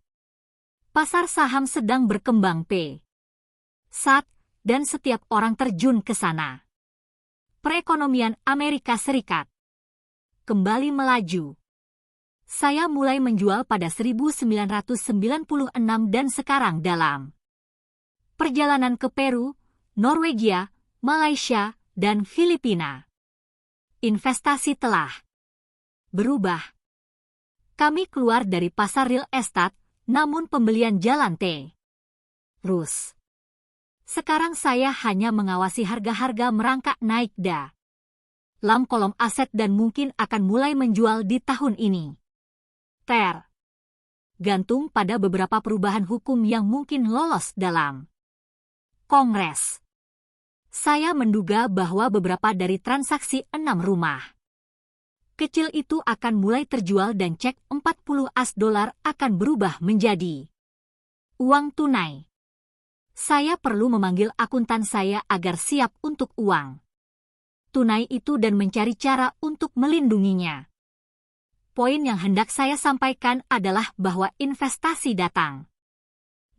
Pasar saham sedang berkembang pesat dan setiap orang terjun ke sana. Perekonomian Amerika Serikat kembali melaju. Saya mulai menjual pada 1996 dan sekarang dalam perjalanan ke Peru, Norwegia, Malaysia, dan Filipina. Investasi telah berubah. Kami keluar dari pasar real estate, namun pembelian jalan terus. Sekarang saya hanya mengawasi harga-harga merangkak naik dalam kolom aset dan mungkin akan mulai menjual di tahun ini. Gantung pada beberapa perubahan hukum yang mungkin lolos dalam Kongres. Saya menduga bahwa beberapa dari transaksi 6 rumah kecil itu akan mulai terjual dan cek 40 as dolar akan berubah menjadi uang tunai. Saya perlu memanggil akuntan saya agar siap untuk uang tunai itu dan mencari cara untuk melindunginya. Poin yang hendak saya sampaikan adalah bahwa investasi datang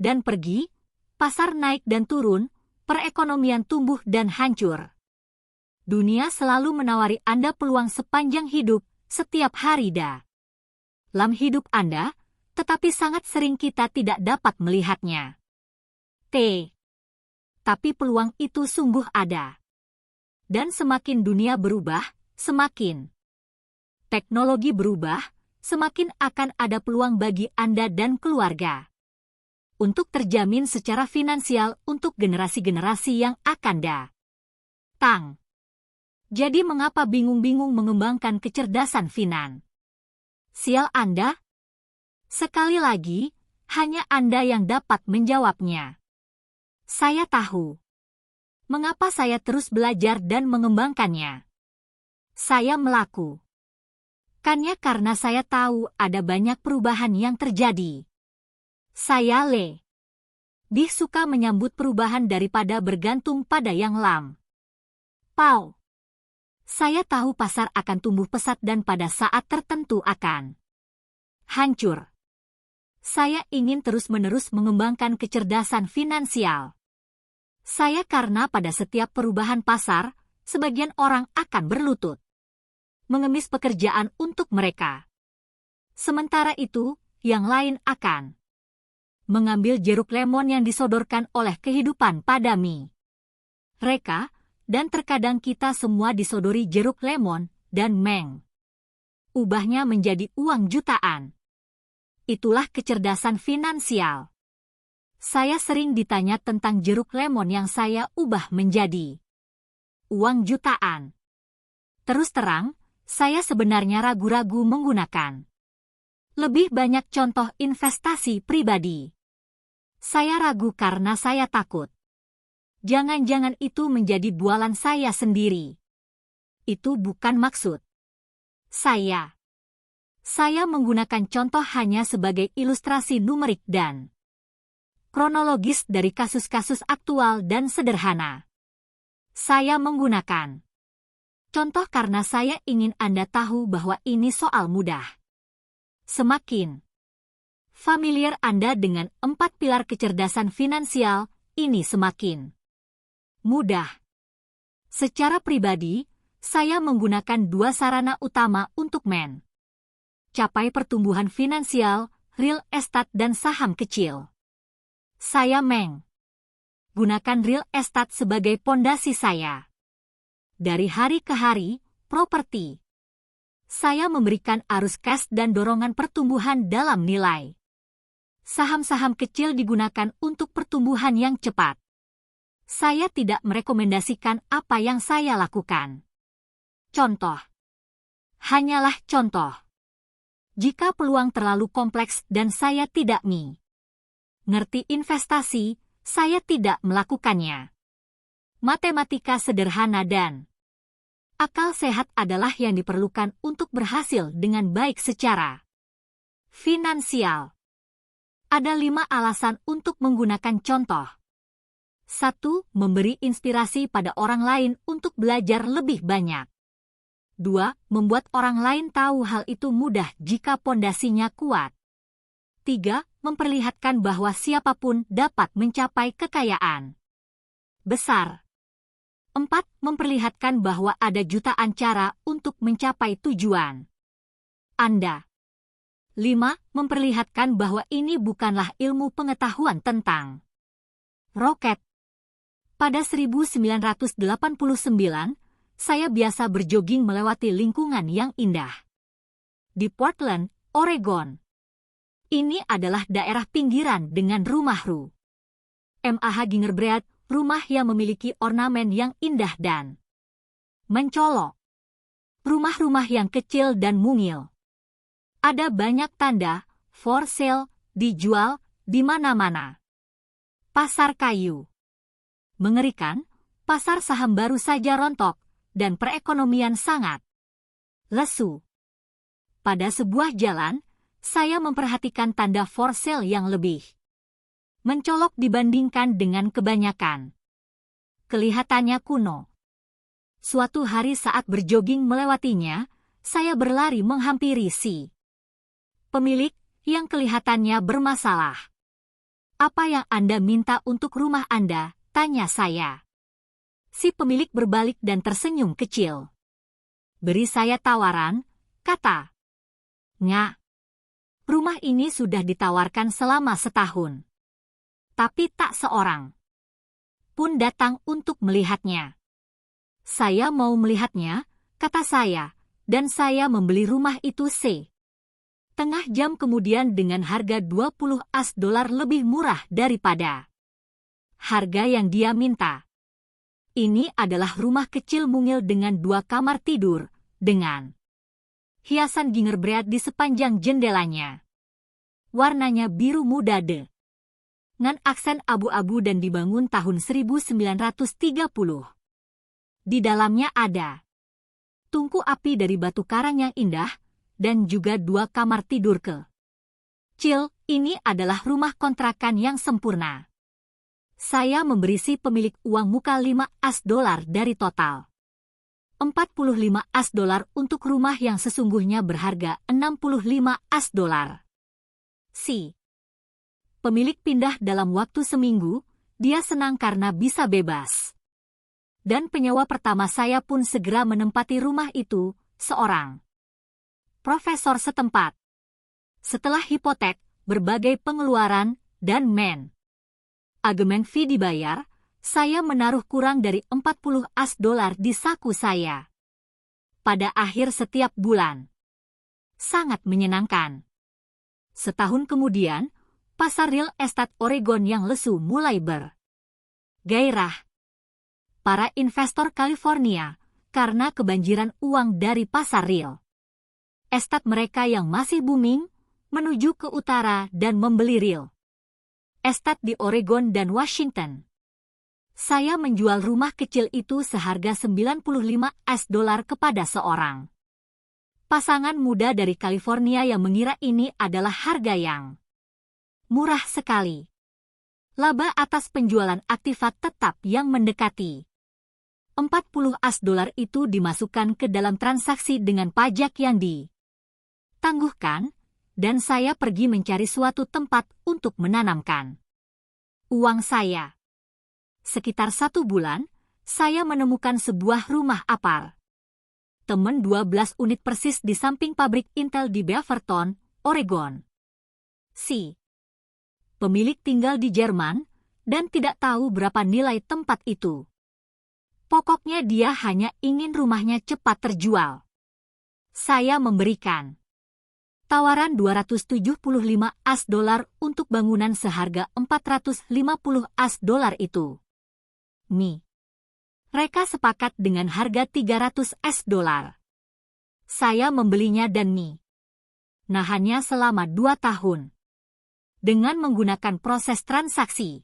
dan pergi, pasar naik dan turun, perekonomian tumbuh dan hancur. Dunia selalu menawari Anda peluang sepanjang hidup, setiap hari dalam hidup Anda, tetapi sangat sering kita tidak dapat melihatnya. Tapi peluang itu sungguh ada. Dan semakin dunia berubah, semakin teknologi berubah, semakin akan ada peluang bagi Anda dan keluarga untuk terjamin secara finansial untuk generasi-generasi yang akan datang. Jadi mengapa bingung-bingung mengembangkan kecerdasan finansial Anda? Sekali lagi, hanya Anda yang dapat menjawabnya. Saya tahu mengapa saya terus belajar dan mengembangkannya. Saya melakukannya karena saya tahu ada banyak perubahan yang terjadi. Saya lebih suka menyambut perubahan daripada bergantung pada yang lampau. Saya tahu pasar akan tumbuh pesat dan pada saat tertentu akan hancur. Saya ingin terus-menerus mengembangkan kecerdasan finansial saya karena pada setiap perubahan pasar, sebagian orang akan berlutut mengemis pekerjaan untuk mereka. Sementara itu, yang lain akan mengambil jeruk lemon yang disodorkan oleh kehidupan pada mereka, dan terkadang kita semua disodori jeruk lemon dan ubahnya menjadi uang jutaan. Itulah kecerdasan finansial. Saya sering ditanya tentang jeruk lemon yang saya ubah menjadi uang jutaan. Terus terang, saya sebenarnya ragu-ragu menggunakan lebih banyak contoh investasi pribadi. Saya ragu karena saya takut. Jangan-jangan itu menjadi bualan saya sendiri. Itu bukan maksud saya. Saya menggunakan contoh hanya sebagai ilustrasi numerik dan kronologis dari kasus-kasus aktual dan sederhana. Saya menggunakan contoh karena saya ingin Anda tahu bahwa ini soal mudah. Semakin familiar Anda dengan 4 pilar kecerdasan finansial, ini semakin mudah. Secara pribadi, saya menggunakan dua sarana utama untuk mencapai pertumbuhan finansial, real estate dan saham kecil. Saya menggunakan real estate sebagai pondasi saya. Dari hari ke hari, properti saya memberikan arus cash dan dorongan pertumbuhan dalam nilai. Saham-saham kecil digunakan untuk pertumbuhan yang cepat. Saya tidak merekomendasikan apa yang saya lakukan. Contoh. Hanyalah contoh. Jika peluang terlalu kompleks dan saya tidak ngerti investasi, saya tidak melakukannya. Matematika sederhana dan akal sehat adalah yang diperlukan untuk berhasil dengan baik secara finansial. Ada 5 alasan untuk menggunakan contoh. 1. Memberi inspirasi pada orang lain untuk belajar lebih banyak. 2. Membuat orang lain tahu hal itu mudah jika pondasinya kuat. 3. Memperlihatkan bahwa siapapun dapat mencapai kekayaan besar. 4. Memperlihatkan bahwa ada jutaan cara untuk mencapai tujuan Anda. 5. Memperlihatkan bahwa ini bukanlah ilmu pengetahuan tentang roket. Pada 1989, saya biasa berjoging melewati lingkungan yang indah di Portland, Oregon. Ini adalah daerah pinggiran dengan rumah MAH Gingerbread, rumah yang memiliki ornamen yang indah dan mencolok. Rumah-rumah yang kecil dan mungil. Ada banyak tanda for sale dijual di mana-mana. Pasar kayu. Mengerikan, pasar saham baru saja rontok, dan perekonomian sangat lesu. Pada sebuah jalan, saya memperhatikan tanda for sale yang lebih mencolok dibandingkan dengan kebanyakan. Kelihatannya kuno. Suatu hari saat berjoging melewatinya, saya berlari menghampiri si pemilik yang kelihatannya bermasalah. Apa yang Anda minta untuk rumah Anda? Tanya saya. Si pemilik berbalik dan tersenyum kecil. Beri saya tawaran, kata. Nga. Rumah ini sudah ditawarkan selama setahun. Tapi tak seorang pun datang untuk melihatnya. Saya mau melihatnya, kata saya, dan saya membeli rumah itu setengah jam kemudian dengan harga $20 lebih murah daripada harga yang dia minta. Ini adalah rumah kecil mungil dengan 2 kamar tidur, dengan hiasan gingerbread di sepanjang jendelanya. Warnanya biru muda dengan aksen abu-abu dan dibangun tahun 1930. Di dalamnya ada tungku api dari batu karang yang indah, dan juga 2 kamar tidur kecil. Ini adalah rumah kontrakan yang sempurna. Saya memberi si pemilik uang muka $5 dari total $45 untuk rumah yang sesungguhnya berharga $65. Si pemilik pindah dalam waktu seminggu, dia senang karena bisa bebas. Dan penyewa pertama saya pun segera menempati rumah itu, seorang profesor setempat. Setelah hipotek, berbagai pengeluaran, dan agemen fee dibayar, saya menaruh kurang dari $40 di saku saya. Pada akhir setiap bulan. Sangat menyenangkan. Setahun kemudian, pasar real estate Oregon yang lesu mulai bergairah. Para investor California, karena kebanjiran uang dari pasar real estate mereka yang masih booming, menuju ke utara dan membeli real estate di Oregon dan Washington. Saya menjual rumah kecil itu seharga $95 kepada seorang pasangan muda dari California yang mengira ini adalah harga yang murah sekali. Laba atas penjualan aktifat tetap yang mendekati $40 itu dimasukkan ke dalam transaksi dengan pajak yang ditangguhkan, dan saya pergi mencari suatu tempat untuk menanamkan uang saya. Sekitar 1 bulan, saya menemukan sebuah rumah temen 12 unit persis di samping pabrik Intel di Beaverton, Oregon. Si pemilik tinggal di Jerman dan tidak tahu berapa nilai tempat itu. Pokoknya dia hanya ingin rumahnya cepat terjual. Saya memberikan tawaran 275 US dollar untuk bangunan seharga 450 US dollar itu. Mereka sepakat dengan harga 300 US dollar. Saya membelinya dan nahannya selama 2 tahun. Dengan menggunakan proses transaksi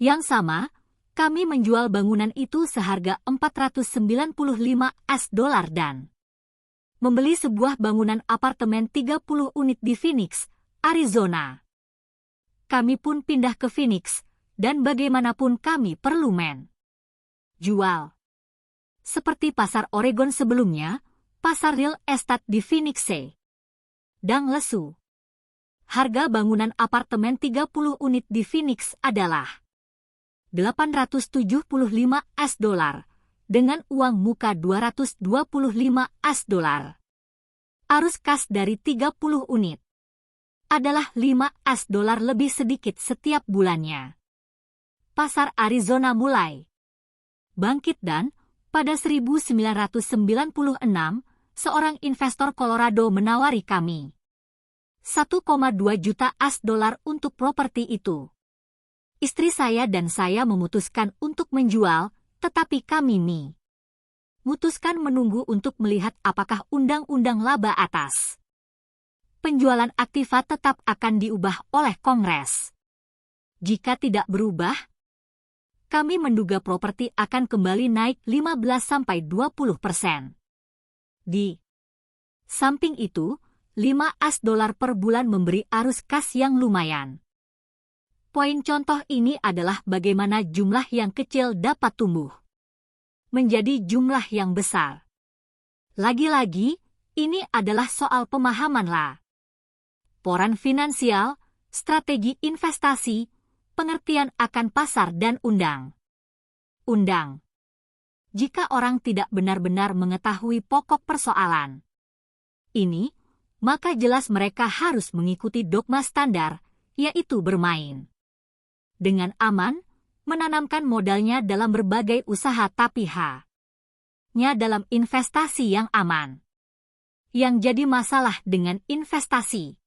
yang sama, kami menjual bangunan itu seharga 495 US dollar dan membeli sebuah bangunan apartemen 30 unit di Phoenix, Arizona. Kami pun pindah ke Phoenix, dan bagaimanapun kami perlu jual. Seperti pasar Oregon sebelumnya, pasar real estate di Phoenix sedang lesu. Harga bangunan apartemen 30 unit di Phoenix adalah 875 US dollar, dengan uang muka 225 US dollar. Arus kas dari 30 unit adalah 5 US dollar lebih sedikit setiap bulannya. Pasar Arizona mulai bangkit dan pada 1996, seorang investor Colorado menawari kami 1,2 juta US dollar untuk properti itu. Istri saya dan saya memutuskan untuk menjual, tetapi kami memutuskan menunggu untuk melihat apakah undang-undang laba atas penjualan aktiva tetap akan diubah oleh Kongres. Jika tidak berubah, kami menduga properti akan kembali naik 15-20%. Di samping itu, 5 US dollar per bulan memberi arus kas yang lumayan. Poin contoh ini adalah bagaimana jumlah yang kecil dapat tumbuh menjadi jumlah yang besar. Lagi-lagi, ini adalah soal pemahaman laporan finansial, strategi investasi, pengertian akan pasar dan undang-undang. Jika orang tidak benar-benar mengetahui pokok persoalan ini, maka jelas mereka harus mengikuti dogma standar, yaitu bermain dengan aman, menanamkan modalnya dalam berbagai usaha tapi hanya dalam investasi yang aman. Yang jadi masalah dengan investasi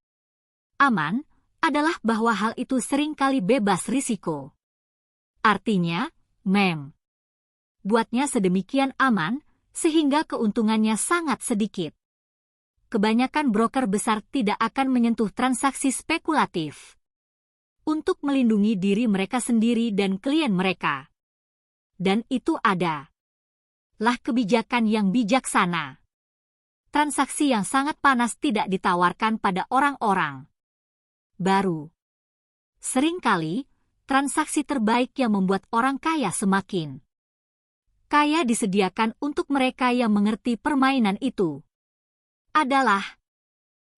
aman adalah bahwa hal itu seringkali bebas risiko. Artinya, buatnya sedemikian aman sehingga keuntungannya sangat sedikit. Kebanyakan broker besar tidak akan menyentuh transaksi spekulatif untuk melindungi diri mereka sendiri dan klien mereka. Dan itu adalah kebijakan yang bijaksana. Transaksi yang sangat panas tidak ditawarkan pada orang-orang baru. Seringkali, transaksi terbaik yang membuat orang kaya semakin kaya disediakan untuk mereka yang mengerti permainan itu. Adalah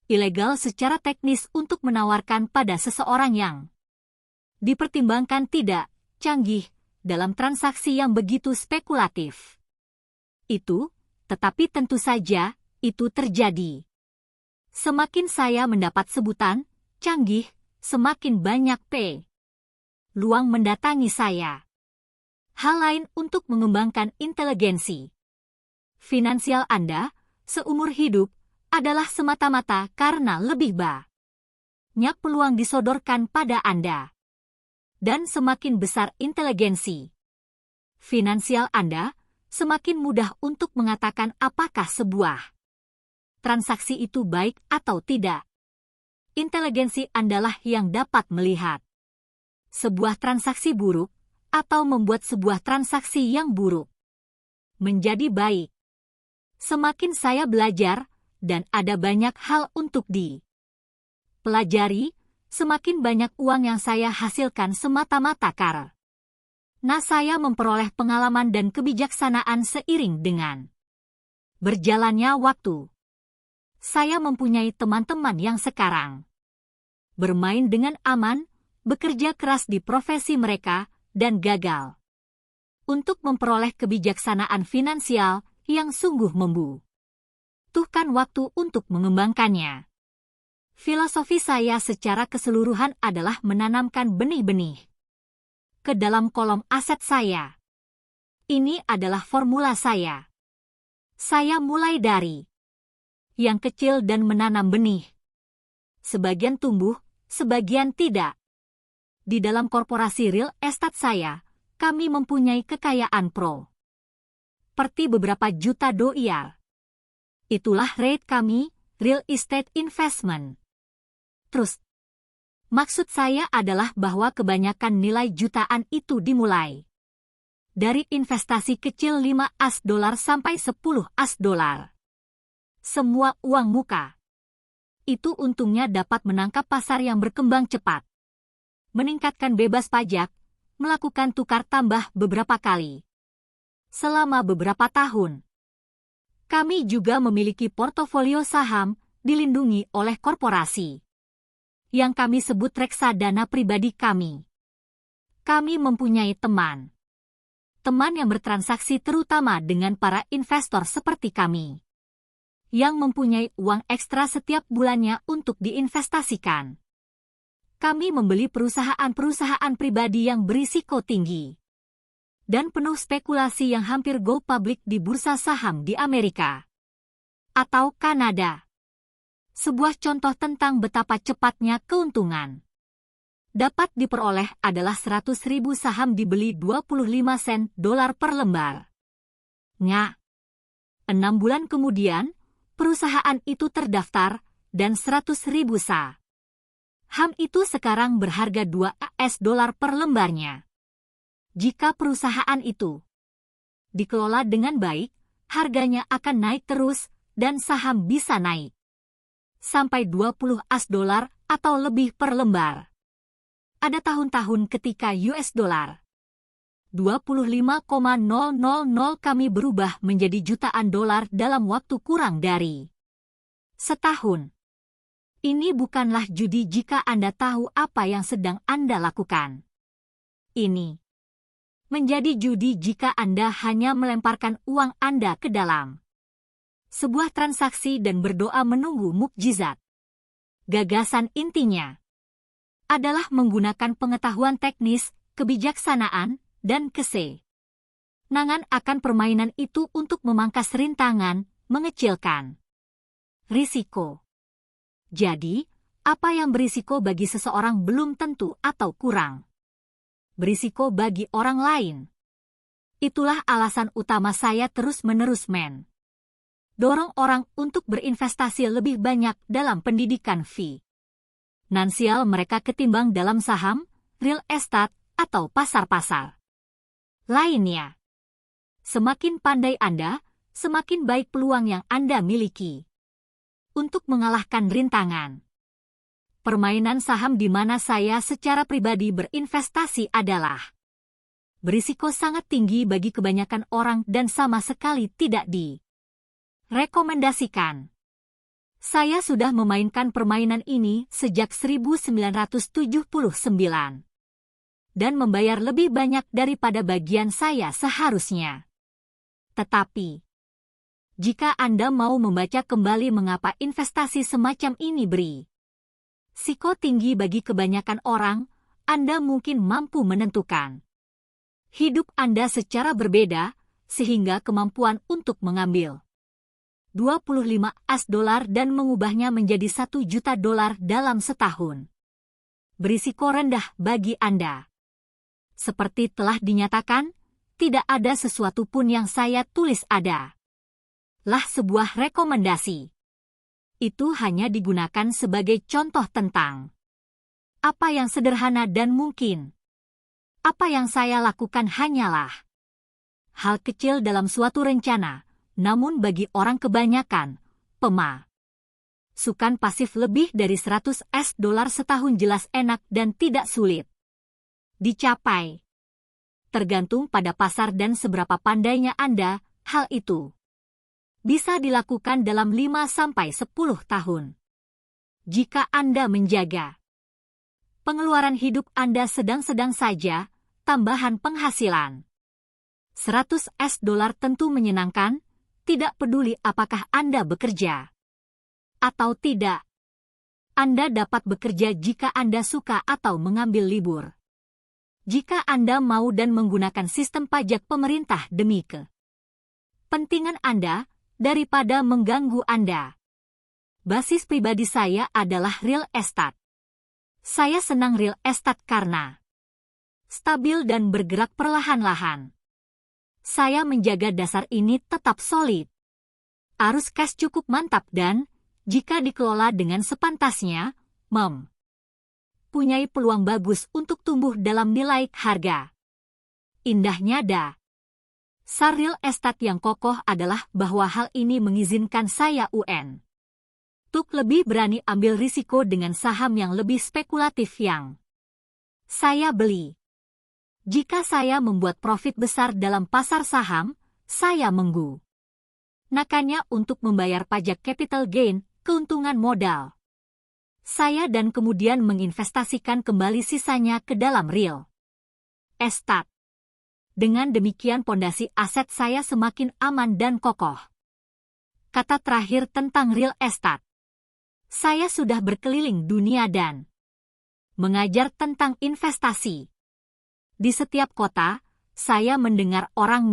ilegal secara teknis untuk menawarkan pada seseorang yang dipertimbangkan tidak canggih dalam transaksi yang begitu spekulatif. Tetapi tentu saja, itu terjadi. Semakin saya mendapat sebutan canggih, semakin banyak peluang mendatangi saya. Hal lain untuk mengembangkan inteligensi finansial Anda seumur hidup adalah semata-mata karena lebih banyak peluang disodorkan pada Anda. Dan semakin besar inteligensi finansial Anda, semakin mudah untuk mengatakan apakah sebuah transaksi itu baik atau tidak. Inteligensi Andalah yang dapat melihat sebuah transaksi buruk atau membuat sebuah transaksi yang buruk menjadi baik. Semakin saya belajar, dan ada banyak hal untuk dipelajari, semakin banyak uang yang saya hasilkan semata-mata karena saya memperoleh pengalaman dan kebijaksanaan seiring dengan berjalannya waktu. Saya mempunyai teman-teman yang sekarang bermain dengan aman, bekerja keras di profesi mereka, dan gagal untuk memperoleh kebijaksanaan finansial yang sungguh membutuhkan waktu untuk mengembangkannya. Filosofi saya secara keseluruhan adalah menanamkan benih-benih ke dalam kolom aset saya. Ini adalah formula saya. Saya mulai dari yang kecil dan menanam benih. Sebagian tumbuh, sebagian tidak. Di dalam korporasi real estate saya, kami mempunyai kekayaan properti beberapa juta dolar. Itulah rate kami, real estate investment. Terus, maksud saya adalah bahwa kebanyakan nilai jutaan itu dimulai dari investasi kecil $5 sampai $10. Semua uang muka. Itu untungnya dapat menangkap pasar yang berkembang cepat, meningkatkan bebas pajak, melakukan tukar tambah beberapa kali selama beberapa tahun. Kami juga memiliki portofolio saham dilindungi oleh korporasi yang kami sebut reksadana pribadi kami. Kami mempunyai teman yang bertransaksi terutama dengan para investor seperti kami, yang mempunyai uang ekstra setiap bulannya untuk diinvestasikan. Kami membeli perusahaan-perusahaan pribadi yang berisiko tinggi dan penuh spekulasi yang hampir go public di bursa saham di Amerika atau Kanada. Sebuah contoh tentang betapa cepatnya keuntungan dapat diperoleh adalah 100.000 saham dibeli 25 sen dolar per lembar. 6 bulan kemudian, perusahaan itu terdaftar dan 100.000 saham itu sekarang berharga 2 US dolar per lembarnya. Jika perusahaan itu dikelola dengan baik, harganya akan naik terus dan saham bisa naik sampai 20 US dolar atau lebih per lembar. Ada tahun-tahun ketika US dolar 25,000 kami berubah menjadi jutaan dolar dalam waktu kurang dari setahun. Ini bukanlah judi jika Anda tahu apa yang sedang Anda lakukan. Ini menjadi judi jika Anda hanya melemparkan uang Anda ke dalam sebuah transaksi dan berdoa menunggu mukjizat. Gagasan intinya adalah menggunakan pengetahuan teknis, kebijaksanaan, dan kesenangan akan permainan itu untuk memangkas rintangan, mengecilkan risiko. Jadi, apa yang berisiko bagi seseorang belum tentu atau kurang berisiko bagi orang lain. Itulah alasan utama saya terus-menerus dorong orang untuk berinvestasi lebih banyak dalam pendidikan finansial mereka ketimbang dalam saham, real estate, atau pasar-pasar lainnya. Semakin pandai Anda, semakin baik peluang yang Anda miliki untuk mengalahkan rintangan. Permainan saham di mana saya secara pribadi berinvestasi adalah berisiko sangat tinggi bagi kebanyakan orang dan sama sekali tidak direkomendasikan. Saya sudah memainkan permainan ini sejak 1979 dan membayar lebih banyak daripada bagian saya seharusnya. Tetapi, jika Anda mau membaca kembali mengapa investasi semacam ini berisiko tinggi bagi kebanyakan orang, Anda mungkin mampu menentukan hidup Anda secara berbeda, sehingga kemampuan untuk mengambil 25 US dolar dan mengubahnya menjadi 1 juta dolar dalam setahun berisiko rendah bagi Anda. Seperti telah dinyatakan, tidak ada sesuatu pun yang saya tulis adalah sebuah rekomendasi. Itu hanya digunakan sebagai contoh tentang apa yang sederhana dan mungkin. Apa yang saya lakukan hanyalah hal kecil dalam suatu rencana, namun bagi orang kebanyakan, pemasukan pasif lebih dari 100 US dolar setahun jelas enak dan tidak sulit dicapai. Tergantung pada pasar dan seberapa pandainya Anda, hal itu bisa dilakukan dalam 5-10 tahun. Jika Anda menjaga pengeluaran hidup Anda sedang-sedang saja, tambahan penghasilan 100 US dolar tentu menyenangkan, tidak peduli apakah Anda bekerja atau tidak. Anda dapat bekerja jika Anda suka atau mengambil libur. Jika Anda mau dan menggunakan sistem pajak pemerintah demi kepentingan Anda, daripada mengganggu Anda. Basis pribadi saya adalah real estate. Saya senang real estate karena stabil dan bergerak perlahan-lahan. Saya menjaga dasar ini tetap solid. Arus kas cukup mantap dan, jika dikelola dengan sepantasnya, mempunyai peluang bagus untuk tumbuh dalam nilai harga. Indahnya dasar real estate yang kokoh adalah bahwa hal ini mengizinkan saya untuk lebih berani ambil risiko dengan saham yang lebih spekulatif yang saya beli. Jika saya membuat profit besar dalam pasar saham, saya menggunakannya untuk membayar pajak capital gain, keuntungan modal saya dan kemudian menginvestasikan kembali sisanya ke dalam real estate. Dengan demikian pondasi aset saya semakin aman dan kokoh. Kata terakhir tentang real estate. Saya sudah berkeliling dunia dan mengajar tentang investasi. Di setiap kota, saya mendengar orang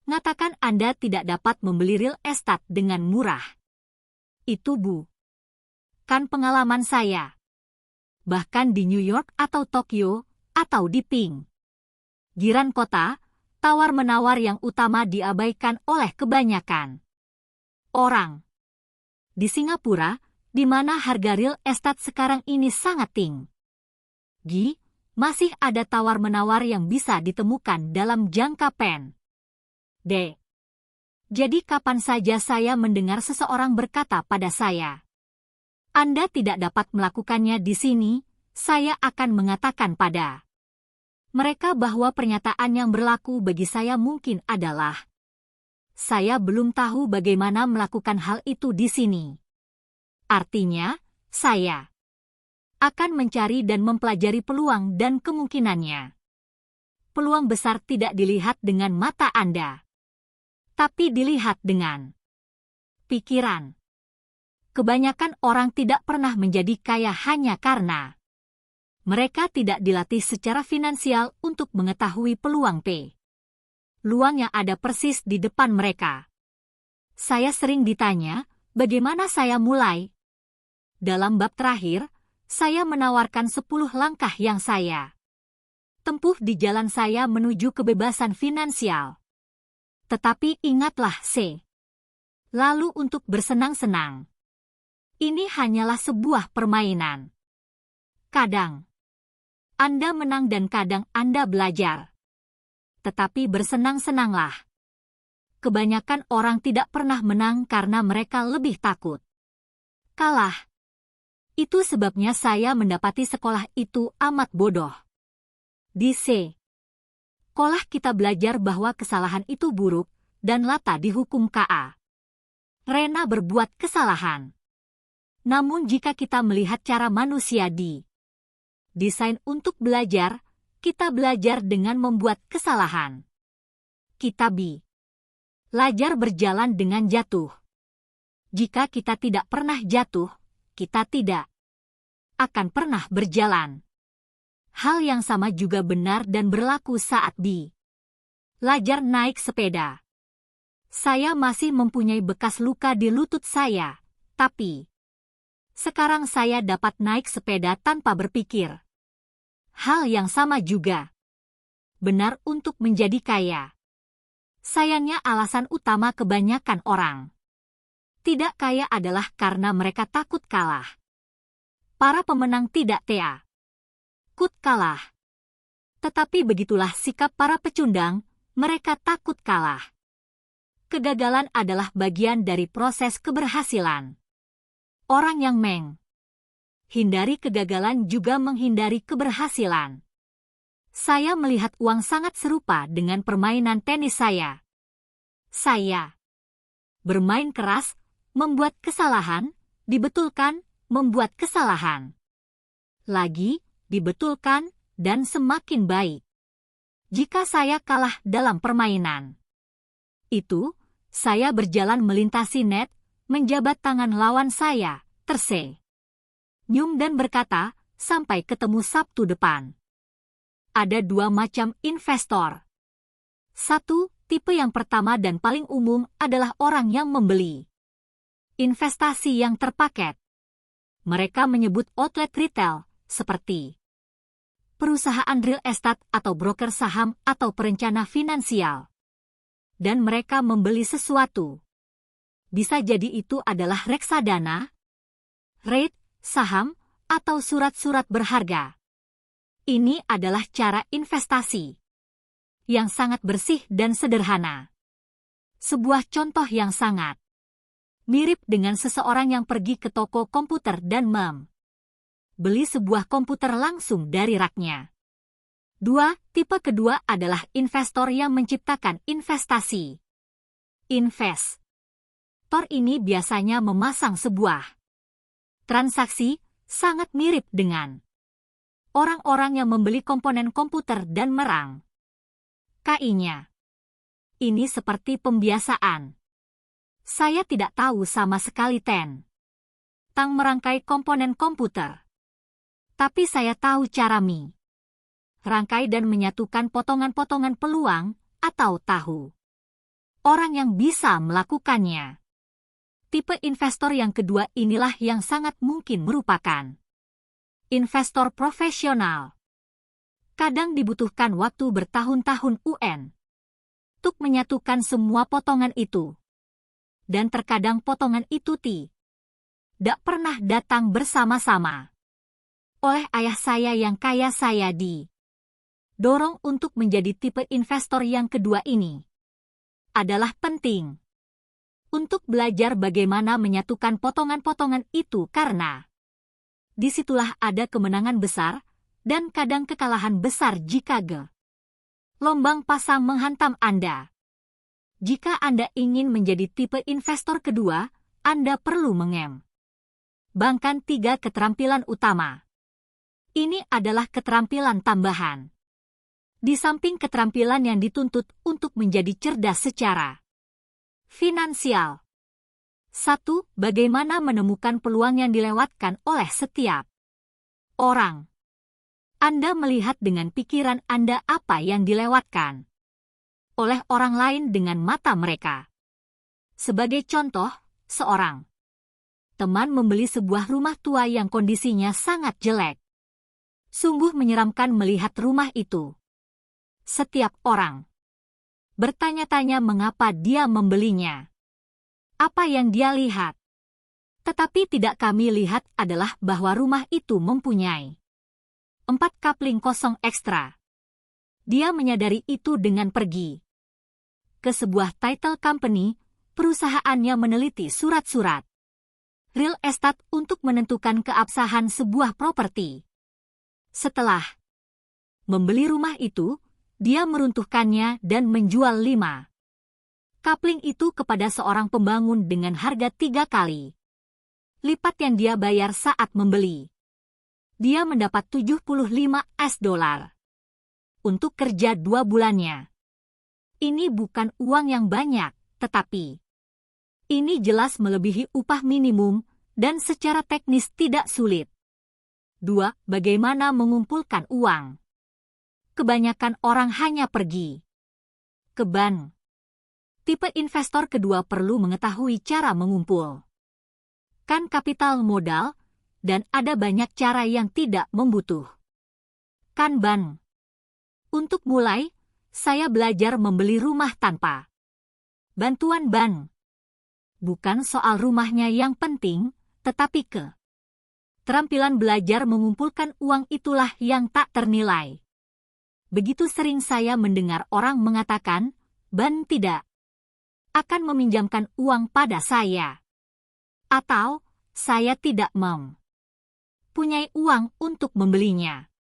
mengatakan Anda tidak dapat membeli real estate dengan murah. Itu bukan pengalaman saya. Bahkan di New York atau Tokyo, atau di pinggiran kota, tawar-menawar yang utama diabaikan oleh kebanyakan orang. Di Singapura, di mana harga real estate sekarang ini sangat tinggi, masih ada tawar-menawar yang bisa ditemukan dalam jangka pendek. Jadi kapan saja saya mendengar seseorang berkata pada saya, Anda tidak dapat melakukannya di sini, saya akan mengatakan pada mereka bahwa pernyataan yang berlaku bagi saya mungkin adalah, saya belum tahu bagaimana melakukan hal itu di sini. Artinya, saya akan mencari dan mempelajari peluang dan kemungkinannya. Peluang besar tidak dilihat dengan mata Anda, tapi dilihat dengan pikiran. Kebanyakan orang tidak pernah menjadi kaya hanya karena mereka tidak dilatih secara finansial untuk mengetahui peluang peluang yang ada persis di depan mereka. Saya sering ditanya, bagaimana saya mulai? Dalam bab terakhir, saya menawarkan 10 langkah yang saya tempuh di jalan saya menuju kebebasan finansial. Tetapi ingatlah lalu untuk bersenang-senang. Ini hanyalah sebuah permainan. Kadang Anda menang dan kadang Anda belajar. Tetapi bersenang-senanglah. Kebanyakan orang tidak pernah menang karena mereka lebih takut kalah. Itu sebabnya saya mendapati sekolah itu amat bodoh. Di sekolah kita belajar bahwa kesalahan itu buruk, dan Lata dihukum KA. Rena berbuat kesalahan. Namun jika kita melihat cara manusia desain untuk belajar, kita belajar dengan membuat kesalahan. Kita belajar berjalan dengan jatuh. Jika kita tidak pernah jatuh, kita tidak akan pernah berjalan. Hal yang sama juga benar dan berlaku saat belajar naik sepeda. Saya masih mempunyai bekas luka di lutut saya, tapi sekarang saya dapat naik sepeda tanpa berpikir. Hal yang sama juga benar untuk menjadi kaya. Sayangnya alasan utama kebanyakan orang tidak kaya adalah karena mereka takut kalah. Para pemenang tidak takut kalah. Tetapi begitulah sikap para pecundang, mereka takut kalah. Kegagalan adalah bagian dari proses keberhasilan. Orang yang menghindari kegagalan juga menghindari keberhasilan. Saya melihat uang sangat serupa dengan permainan tenis saya. Saya bermain keras, membuat kesalahan, dibetulkan, membuat kesalahan. Lagi, dibetulkan, dan semakin baik. Jika saya kalah dalam permainan itu, Saya berjalan melintasi net, menjabat tangan lawan saya, tersenyum dan berkata, sampai ketemu Sabtu depan. Ada dua macam investor. Satu, tipe yang pertama dan paling umum adalah orang yang membeli investasi yang terpaket. Mereka menyebut outlet retail, seperti perusahaan real estate atau broker saham atau perencana finansial. Dan mereka membeli sesuatu. Bisa jadi itu adalah reksadana, REIT, saham, atau surat-surat berharga. Ini adalah cara investasi yang sangat bersih dan sederhana. Sebuah contoh yang sangat mirip dengan seseorang yang pergi ke toko komputer dan beli sebuah komputer langsung dari raknya. Dua, tipe kedua adalah investor yang menciptakan investasi. Investor ini biasanya memasang sebuah transaksi sangat mirip dengan orang-orang yang membeli komponen komputer dan merangkainya. Ini seperti pembiasaan. Saya tidak tahu sama sekali tentang merangkai komponen komputer. Tapi saya tahu cara rangkai dan menyatukan potongan-potongan peluang atau tahu orang yang bisa melakukannya. Tipe investor yang kedua inilah yang sangat mungkin merupakan investor profesional. Kadang dibutuhkan waktu bertahun-tahun untuk menyatukan semua potongan itu. Dan terkadang potongan itu tidak pernah datang bersama-sama. Oleh ayah saya yang kaya, saya didorong untuk menjadi tipe investor yang kedua ini. Adalah penting untuk belajar bagaimana menyatukan potongan-potongan itu karena disitulah ada kemenangan besar dan kadang kekalahan besar jika gelombang pasang menghantam Anda. Jika Anda ingin menjadi tipe investor kedua, Anda perlu mengembangkan 3 keterampilan utama. Ini adalah keterampilan tambahan. Di samping keterampilan yang dituntut untuk menjadi cerdas secara finansial. 1. Bagaimana menemukan peluang yang dilewatkan oleh setiap orang. Anda melihat dengan pikiran Anda apa yang dilewatkan oleh orang lain dengan mata mereka. Sebagai contoh, seorang teman membeli sebuah rumah tua yang kondisinya sangat jelek. Sungguh menyeramkan melihat rumah itu. Setiap orang bertanya-tanya mengapa dia membelinya. Apa yang dia lihat? Tetapi tidak kami lihat adalah bahwa rumah itu mempunyai 4 kapling kosong ekstra. Dia menyadari itu dengan pergi ke sebuah title company, perusahaannya meneliti surat-surat real estate untuk menentukan keabsahan sebuah properti. Setelah membeli rumah itu, dia meruntuhkannya dan menjual 5 kapling itu kepada seorang pembangun dengan harga 3 kali lipat yang dia bayar saat membeli. Dia mendapat $75 untuk kerja 2 bulannya. Ini bukan uang yang banyak, tetapi ini jelas melebihi upah minimum dan secara teknis tidak sulit. 2. Bagaimana mengumpulkan uang? Kebanyakan orang hanya pergi ke bank. Tipe investor kedua perlu mengetahui cara mengumpulkan kapital modal, dan ada banyak cara yang tidak membutuhkan bank. Untuk mulai, saya belajar membeli rumah tanpa bantuan bank. Bukan soal rumahnya yang penting, tetapi keterampilan belajar mengumpulkan uang itulah yang tak ternilai. Begitu sering saya mendengar orang mengatakan, bank tidak akan meminjamkan uang pada saya. Atau, saya tidak mempunyai uang untuk membelinya.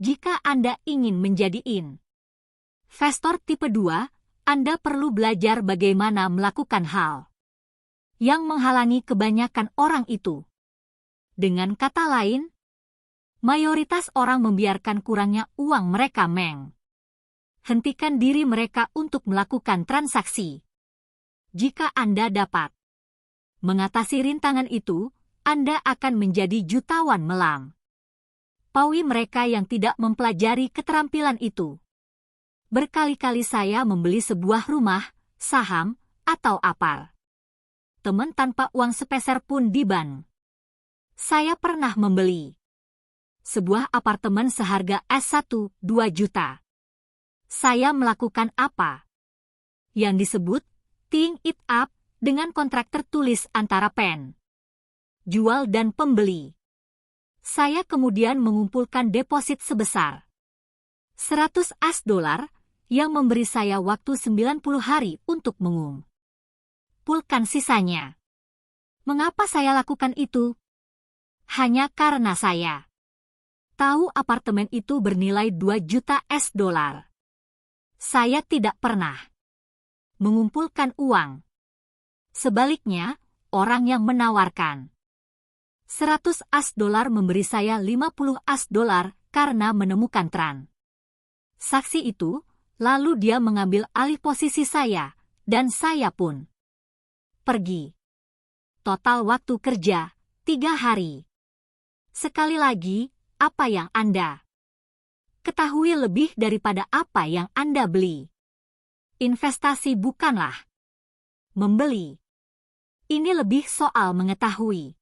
Jika Anda ingin menjadi investor tipe 2, Anda perlu belajar bagaimana melakukan hal yang menghalangi kebanyakan orang itu. Dengan kata lain, mayoritas orang membiarkan kurangnya uang mereka menghentikan diri mereka untuk melakukan transaksi. Jika Anda dapat mengatasi rintangan itu, Anda akan menjadi jutawan malam. Paui mereka yang tidak mempelajari keterampilan itu. Berkali-kali saya membeli sebuah rumah, saham, atau apar. Teman tanpa uang sepeser pun di ban. Saya pernah membeli sebuah apartemen seharga S1, 2 juta. Saya melakukan apa yang disebut tying it up dengan kontrak tertulis antara penjual dan pembeli. Saya kemudian mengumpulkan deposit sebesar $100 yang memberi saya waktu 90 hari untuk mengumpulkan sisanya. Mengapa saya lakukan itu? Hanya karena saya tahu apartemen itu bernilai $2 juta. Saya tidak pernah mengumpulkan uang. Sebaliknya, orang yang menawarkan $100 memberi saya $50 karena menemukan transaksi itu, lalu dia mengambil alih posisi saya, dan saya pun pergi. Total waktu kerja, 3 hari. Sekali lagi, apa yang Anda ketahui lebih daripada apa yang Anda beli. Investasi bukanlah membeli. Ini lebih soal mengetahui.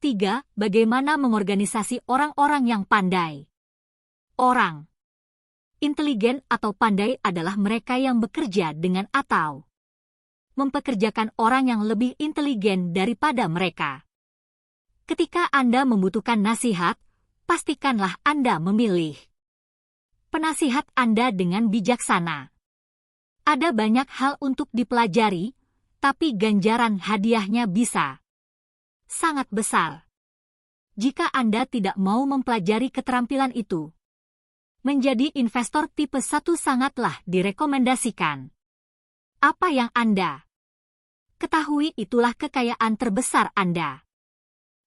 3. Bagaimana mengorganisasi orang-orang yang pandai. Orang inteligen atau pandai adalah mereka yang bekerja dengan atau mempekerjakan orang yang lebih inteligen daripada mereka. Ketika Anda membutuhkan nasihat, pastikanlah Anda memilih penasihat Anda dengan bijaksana. Ada banyak hal untuk dipelajari, tapi ganjaran hadiahnya bisa sangat besar. Jika Anda tidak mau mempelajari keterampilan itu, menjadi investor tipe 1 sangatlah direkomendasikan. Apa yang Anda ketahui itulah kekayaan terbesar Anda.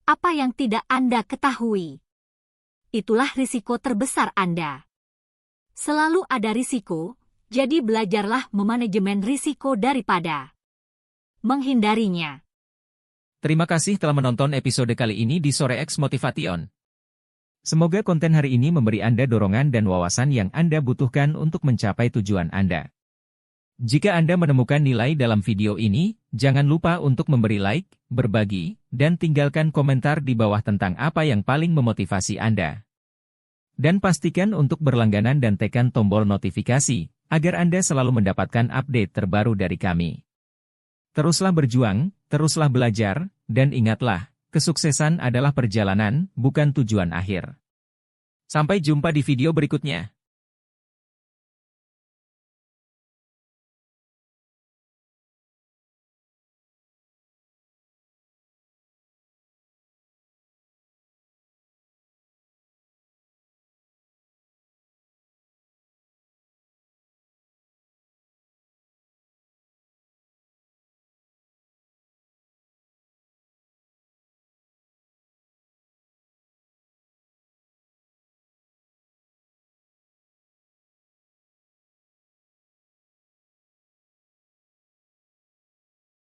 Apa yang tidak Anda ketahui, itulah risiko terbesar Anda. Selalu ada risiko, jadi belajarlah memanajemen risiko daripada menghindarinya. Terima kasih telah menonton episode kali ini di Sore X Motivation. Semoga konten hari ini memberi Anda dorongan dan wawasan yang Anda butuhkan untuk mencapai tujuan Anda. Jika Anda menemukan nilai dalam video ini, jangan lupa untuk memberi like, berbagi, dan tinggalkan komentar di bawah tentang apa yang paling memotivasi Anda. Dan pastikan untuk berlangganan dan tekan tombol notifikasi, agar Anda selalu mendapatkan update terbaru dari kami. Teruslah berjuang, teruslah belajar, dan ingatlah, kesuksesan adalah perjalanan, bukan tujuan akhir. Sampai jumpa di video berikutnya.